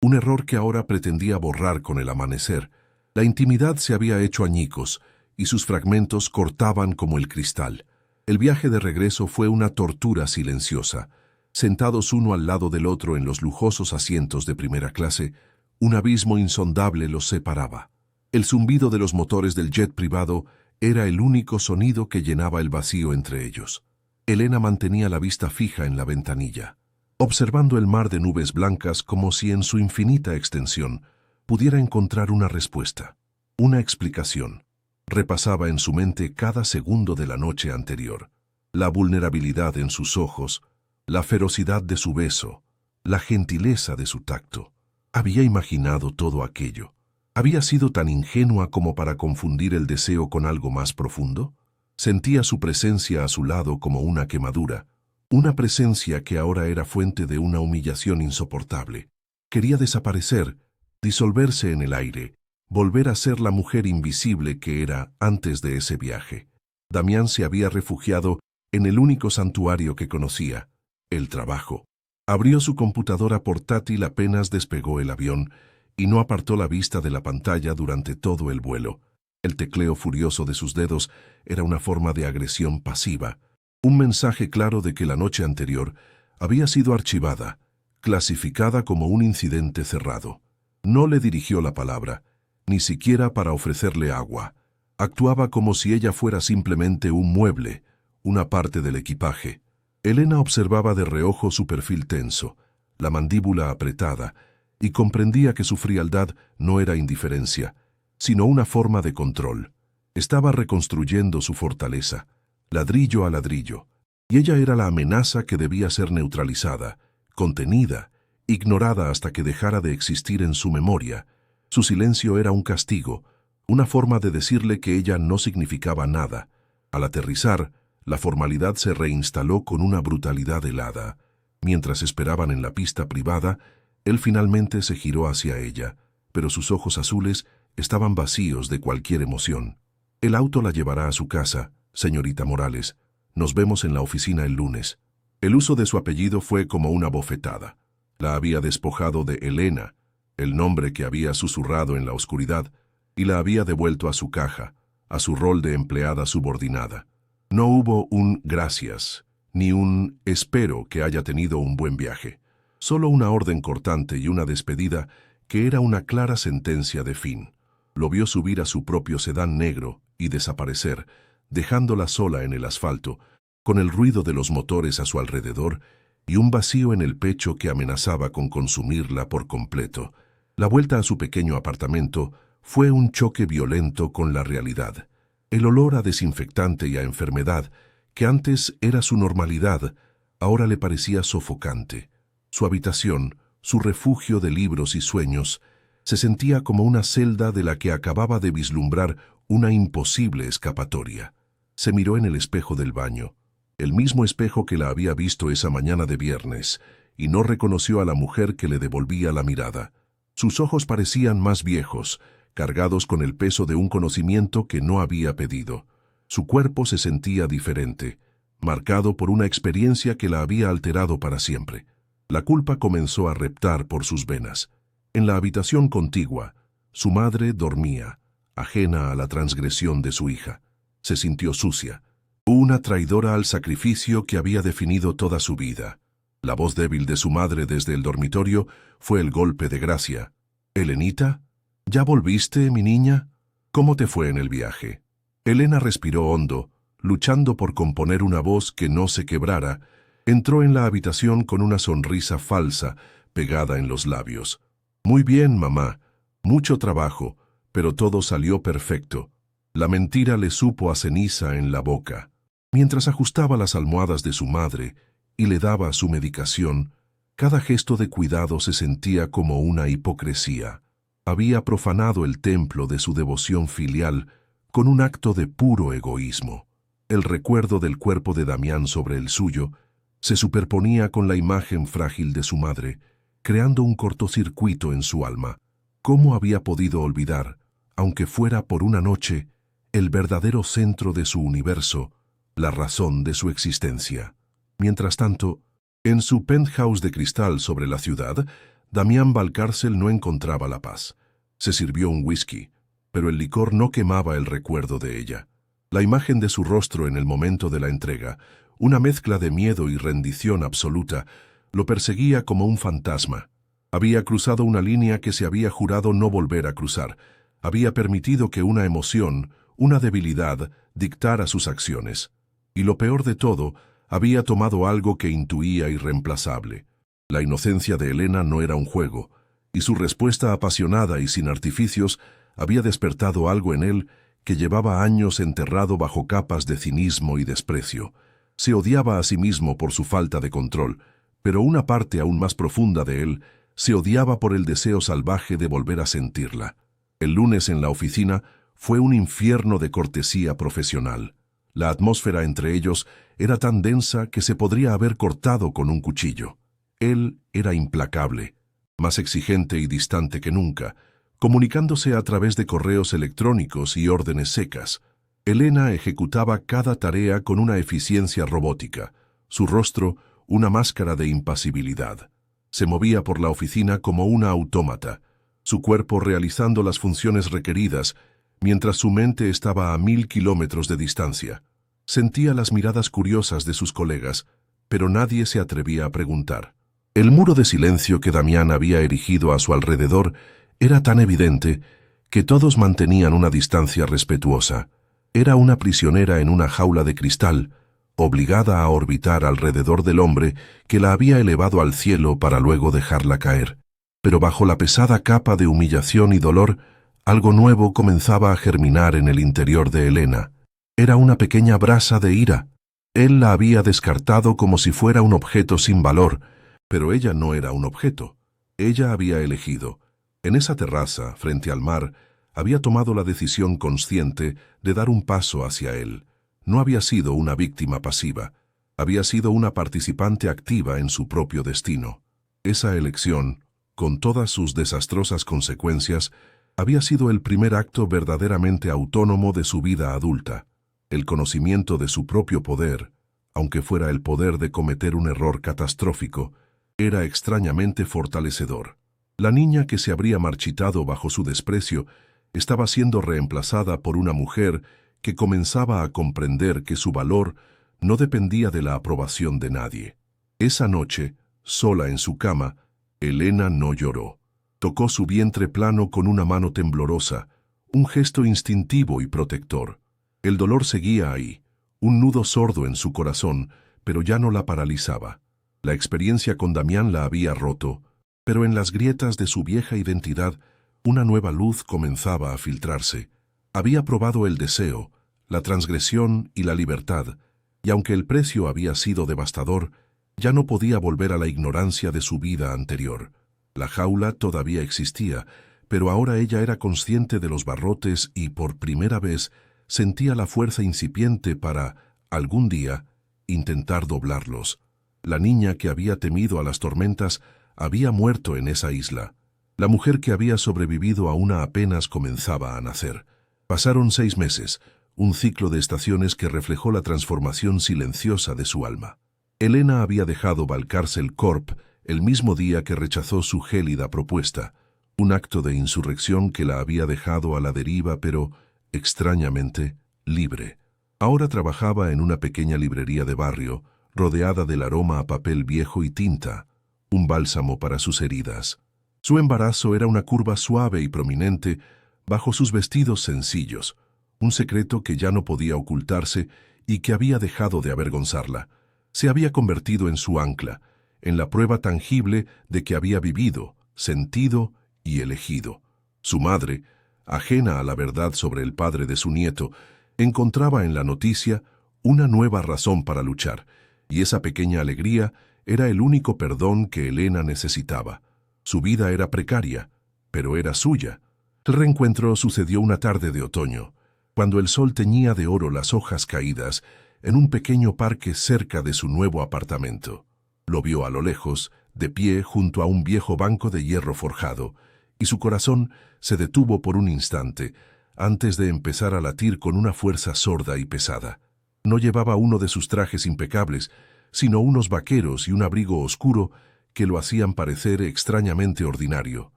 un error que ahora pretendía borrar con el amanecer. La intimidad se había hecho añicos, y sus fragmentos cortaban como el cristal. El viaje de regreso fue una tortura silenciosa. Sentados uno al lado del otro en los lujosos asientos de primera clase, un abismo insondable los separaba. El zumbido de los motores del jet privado era el único sonido que llenaba el vacío entre ellos. Elena mantenía la vista fija en la ventanilla, observando el mar de nubes blancas como si en su infinita extensión pudiera encontrar una respuesta, una explicación. Repasaba en su mente cada segundo de la noche anterior, la vulnerabilidad en sus ojos, la ferocidad de su beso, la gentileza de su tacto. Había imaginado todo aquello. ¿Había sido tan ingenua como para confundir el deseo con algo más profundo? Sentía su presencia a su lado como una quemadura, una presencia que ahora era fuente de una humillación insoportable. Quería desaparecer, disolverse en el aire, volver a ser la mujer invisible que era antes de ese viaje. Damián se había refugiado en el único santuario que conocía, el trabajo. Abrió su computadora portátil apenas despegó el avión y no apartó la vista de la pantalla durante todo el vuelo. El tecleo furioso de sus dedos era una forma de agresión pasiva, un mensaje claro de que la noche anterior había sido archivada, clasificada como un incidente cerrado. No le dirigió la palabra, ni siquiera para ofrecerle agua. Actuaba como si ella fuera simplemente un mueble, una parte del equipaje. Elena observaba de reojo su perfil tenso, la mandíbula apretada, y comprendía que su frialdad no era indiferencia, sino una forma de control. Estaba reconstruyendo su fortaleza, ladrillo a ladrillo, y ella era la amenaza que debía ser neutralizada, contenida, ignorada hasta que dejara de existir en su memoria. Su silencio era un castigo, una forma de decirle que ella no significaba nada. Al aterrizar, la formalidad se reinstaló con una brutalidad helada. Mientras esperaban en la pista privada, él finalmente se giró hacia ella, pero sus ojos azules estaban vacíos de cualquier emoción. El auto la llevará a su casa, señorita Morales. Nos vemos en la oficina el lunes. El uso de su apellido fue como una bofetada. La había despojado de Elena, el nombre que había susurrado en la oscuridad, y la había devuelto a su caja, a su rol de empleada subordinada. No hubo un gracias, ni un espero que haya tenido un buen viaje. Solo una orden cortante y una despedida que era una clara sentencia de fin. Lo vio subir a su propio sedán negro y desaparecer, dejándola sola en el asfalto, con el ruido de los motores a su alrededor y un vacío en el pecho que amenazaba con consumirla por completo. La vuelta a su pequeño apartamento fue un choque violento con la realidad. El olor a desinfectante y a enfermedad, que antes era su normalidad, ahora le parecía sofocante. Su habitación, su refugio de libros y sueños, se sentía como una celda de la que acababa de vislumbrar una imposible escapatoria. Se miró en el espejo del baño, el mismo espejo que la había visto esa mañana de viernes, y no reconoció a la mujer que le devolvía la mirada. Sus ojos parecían más viejos, cargados con el peso de un conocimiento que no había pedido. Su cuerpo se sentía diferente, marcado por una experiencia que la había alterado para siempre. La culpa comenzó a reptar por sus venas. En la habitación contigua, su madre dormía, ajena a la transgresión de su hija. Se sintió sucia, una traidora al sacrificio que había definido toda su vida. La voz débil de su madre desde el dormitorio fue el golpe de gracia. «¿Elenita? ¿Ya volviste, mi niña? ¿Cómo te fue en el viaje?» Elena respiró hondo, luchando por componer una voz que no se quebrara. Entró en la habitación con una sonrisa falsa pegada en los labios. «Muy bien, mamá. Mucho trabajo, pero todo salió perfecto». La mentira le supo a ceniza en la boca. Mientras ajustaba las almohadas de su madre y le daba su medicación, cada gesto de cuidado se sentía como una hipocresía. Había profanado el templo de su devoción filial con un acto de puro egoísmo. El recuerdo del cuerpo de Damián sobre el suyo se superponía con la imagen frágil de su madre, creando un cortocircuito en su alma. ¿Cómo había podido olvidar, aunque fuera por una noche, el verdadero centro de su universo, la razón de su existencia? Mientras tanto, en su penthouse de cristal sobre la ciudad, Damián Valcárcel no encontraba la paz. Se sirvió un whisky, pero el licor no quemaba el recuerdo de ella. La imagen de su rostro en el momento de la entrega, una mezcla de miedo y rendición absoluta, lo perseguía como un fantasma. Había cruzado una línea que se había jurado no volver a cruzar. Había permitido que una emoción, una debilidad, dictara sus acciones. Y lo peor de todo, había tomado algo que intuía irreemplazable. La inocencia de Elena no era un juego, y su respuesta apasionada y sin artificios había despertado algo en él que llevaba años enterrado bajo capas de cinismo y desprecio. Se odiaba a sí mismo por su falta de control, pero una parte aún más profunda de él se odiaba por el deseo salvaje de volver a sentirla. El lunes en la oficina fue un infierno de cortesía profesional. La atmósfera entre ellos era tan densa que se podría haber cortado con un cuchillo. Él era implacable, más exigente y distante que nunca, comunicándose a través de correos electrónicos y órdenes secas. Elena ejecutaba cada tarea con una eficiencia robótica, su rostro una máscara de impasibilidad. Se movía por la oficina como una autómata, su cuerpo realizando las funciones requeridas, mientras su mente estaba a 1000 kilómetros de distancia. Sentía las miradas curiosas de sus colegas, pero nadie se atrevía a preguntar. El muro de silencio que Damián había erigido a su alrededor era tan evidente que todos mantenían una distancia respetuosa. Era una prisionera en una jaula de cristal, obligada a orbitar alrededor del hombre que la había elevado al cielo para luego dejarla caer. Pero bajo la pesada capa de humillación y dolor, algo nuevo comenzaba a germinar en el interior de Elena. Era una pequeña brasa de ira. Él la había descartado como si fuera un objeto sin valor, pero ella no era un objeto. Ella había elegido. En esa terraza, frente al mar, había tomado la decisión consciente de dar un paso hacia él. No había sido una víctima pasiva, había sido una participante activa en su propio destino. Esa elección, con todas sus desastrosas consecuencias, había sido el primer acto verdaderamente autónomo de su vida adulta. El conocimiento de su propio poder, aunque fuera el poder de cometer un error catastrófico, era extrañamente fortalecedor. La niña que se habría marchitado bajo su desprecio estaba siendo reemplazada por una mujer que comenzaba a comprender que su valor no dependía de la aprobación de nadie. Esa noche, sola en su cama, Elena no lloró. Tocó su vientre plano con una mano temblorosa, un gesto instintivo y protector. El dolor seguía ahí, un nudo sordo en su corazón, pero ya no la paralizaba. La experiencia con Damián la había roto, pero en las grietas de su vieja identidad, una nueva luz comenzaba a filtrarse. Había probado el deseo, la transgresión y la libertad, y aunque el precio había sido devastador, ya no podía volver a la ignorancia de su vida anterior. La jaula todavía existía, pero ahora ella era consciente de los barrotes y, por primera vez, sentía la fuerza incipiente para, algún día, intentar doblarlos. La niña que había temido a las tormentas había muerto en esa isla. La mujer que había sobrevivido a una apenas comenzaba a nacer. Pasaron 6 meses, un ciclo de estaciones que reflejó la transformación silenciosa de su alma. Elena había dejado Valcárcel Corp el mismo día que rechazó su gélida propuesta, un acto de insurrección que la había dejado a la deriva pero, extrañamente, libre. Ahora trabajaba en una pequeña librería de barrio, rodeada del aroma a papel viejo y tinta, un bálsamo para sus heridas. Su embarazo era una curva suave y prominente bajo sus vestidos sencillos, un secreto que ya no podía ocultarse y que había dejado de avergonzarla. Se había convertido en su ancla, en la prueba tangible de que había vivido, sentido y elegido. Su madre, ajena a la verdad sobre el padre de su nieto, encontraba en la noticia una nueva razón para luchar, y esa pequeña alegría era el único perdón que Elena necesitaba. Su vida era precaria, pero era suya. El reencuentro sucedió una tarde de otoño, cuando el sol teñía de oro las hojas caídas en un pequeño parque cerca de su nuevo apartamento. Lo vio a lo lejos, de pie junto a un viejo banco de hierro forjado, y su corazón se detuvo por un instante antes de empezar a latir con una fuerza sorda y pesada. No llevaba uno de sus trajes impecables, sino unos vaqueros y un abrigo oscuro que lo hacían parecer extrañamente ordinario,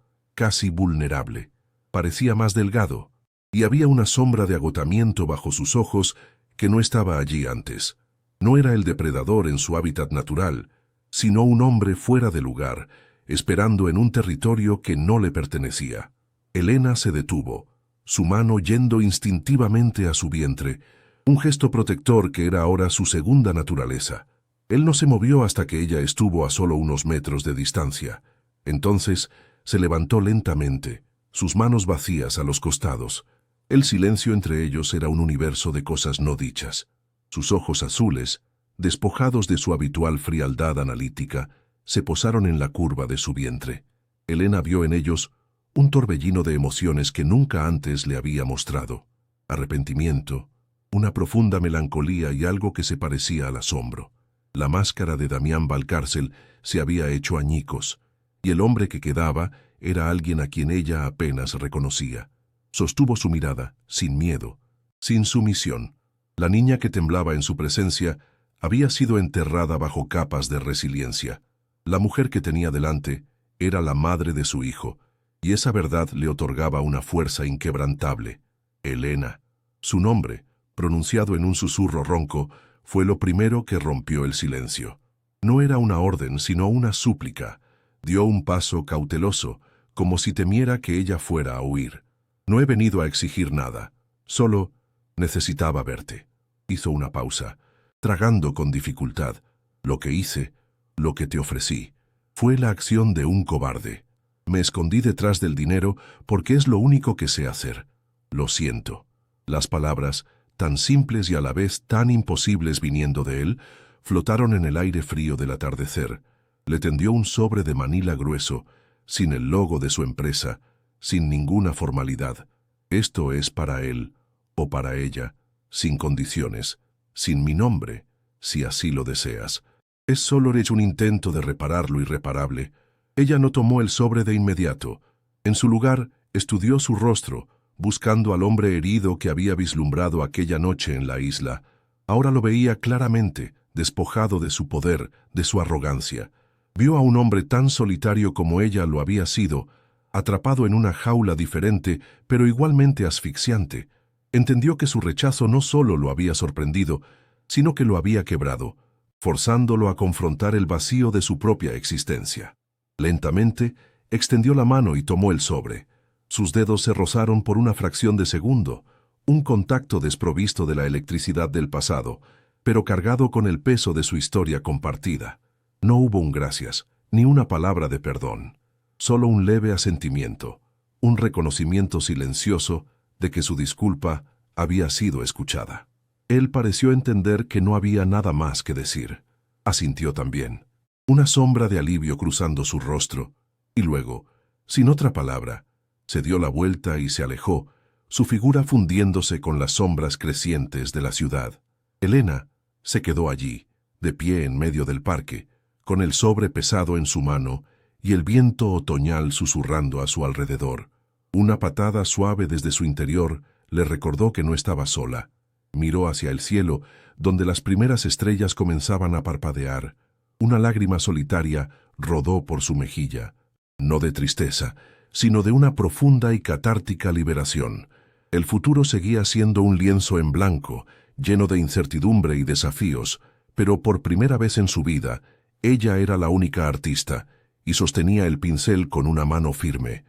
casi vulnerable. Parecía más delgado, y había una sombra de agotamiento bajo sus ojos que no estaba allí antes. No era el depredador en su hábitat natural, sino un hombre fuera de lugar, esperando en un territorio que no le pertenecía. Elena se detuvo, su mano yendo instintivamente a su vientre, un gesto protector que era ahora su segunda naturaleza. Él no se movió hasta que ella estuvo a solo unos metros de distancia. Entonces se levantó lentamente, sus manos vacías a los costados. El silencio entre ellos era un universo de cosas no dichas. Sus ojos azules, despojados de su habitual frialdad analítica, se posaron en la curva de su vientre. Elena vio en ellos un torbellino de emociones que nunca antes le había mostrado. Arrepentimiento, una profunda melancolía y algo que se parecía al asombro. La máscara de Damián Valcárcel se había hecho añicos, y el hombre que quedaba era alguien a quien ella apenas reconocía. Sostuvo su mirada, sin miedo, sin sumisión. La niña que temblaba en su presencia había sido enterrada bajo capas de resiliencia. La mujer que tenía delante era la madre de su hijo, y esa verdad le otorgaba una fuerza inquebrantable. Elena. Su nombre, pronunciado en un susurro ronco, fue lo primero que rompió el silencio. No era una orden, sino una súplica. Dio un paso cauteloso, como si temiera que ella fuera a huir. No he venido a exigir nada, solo necesitaba verte. Hizo una pausa, tragando con dificultad. Lo que hice, lo que te ofrecí, fue la acción de un cobarde. Me escondí detrás del dinero porque es lo único que sé hacer. Lo siento. Las palabras, tan simples y a la vez tan imposibles viniendo de él, flotaron en el aire frío del atardecer. Le tendió un sobre de manila grueso, sin el logo de su empresa, sin ninguna formalidad. Esto es para él, o para ella, sin condiciones, sin mi nombre, si así lo deseas. Es solo hecho un intento de reparar lo irreparable. Ella no tomó el sobre de inmediato. En su lugar, estudió su rostro, buscando al hombre herido que había vislumbrado aquella noche en la isla. Ahora lo veía claramente, despojado de su poder, de su arrogancia. Vio a un hombre tan solitario como ella lo había sido, atrapado en una jaula diferente, pero igualmente asfixiante. Entendió que su rechazo no solo lo había sorprendido, sino que lo había quebrado, forzándolo a confrontar el vacío de su propia existencia. Lentamente, extendió la mano y tomó el sobre. Sus dedos se rozaron por una fracción de segundo, un contacto desprovisto de la electricidad del pasado, pero cargado con el peso de su historia compartida. No hubo un gracias, ni una palabra de perdón, solo un leve asentimiento, un reconocimiento silencioso de que su disculpa había sido escuchada. Él pareció entender que no había nada más que decir. Asintió también, una sombra de alivio cruzando su rostro, y luego, sin otra palabra, se dio la vuelta y se alejó, su figura fundiéndose con las sombras crecientes de la ciudad. Elena se quedó allí, de pie en medio del parque, con el sobre pesado en su mano y el viento otoñal susurrando a su alrededor. Una patada suave desde su interior le recordó que no estaba sola. Miró hacia el cielo, donde las primeras estrellas comenzaban a parpadear. Una lágrima solitaria rodó por su mejilla, no de tristeza, sino de una profunda y catártica liberación. El futuro seguía siendo un lienzo en blanco, lleno de incertidumbre y desafíos, pero por primera vez en su vida, ella era la única artista, y sostenía el pincel con una mano firme.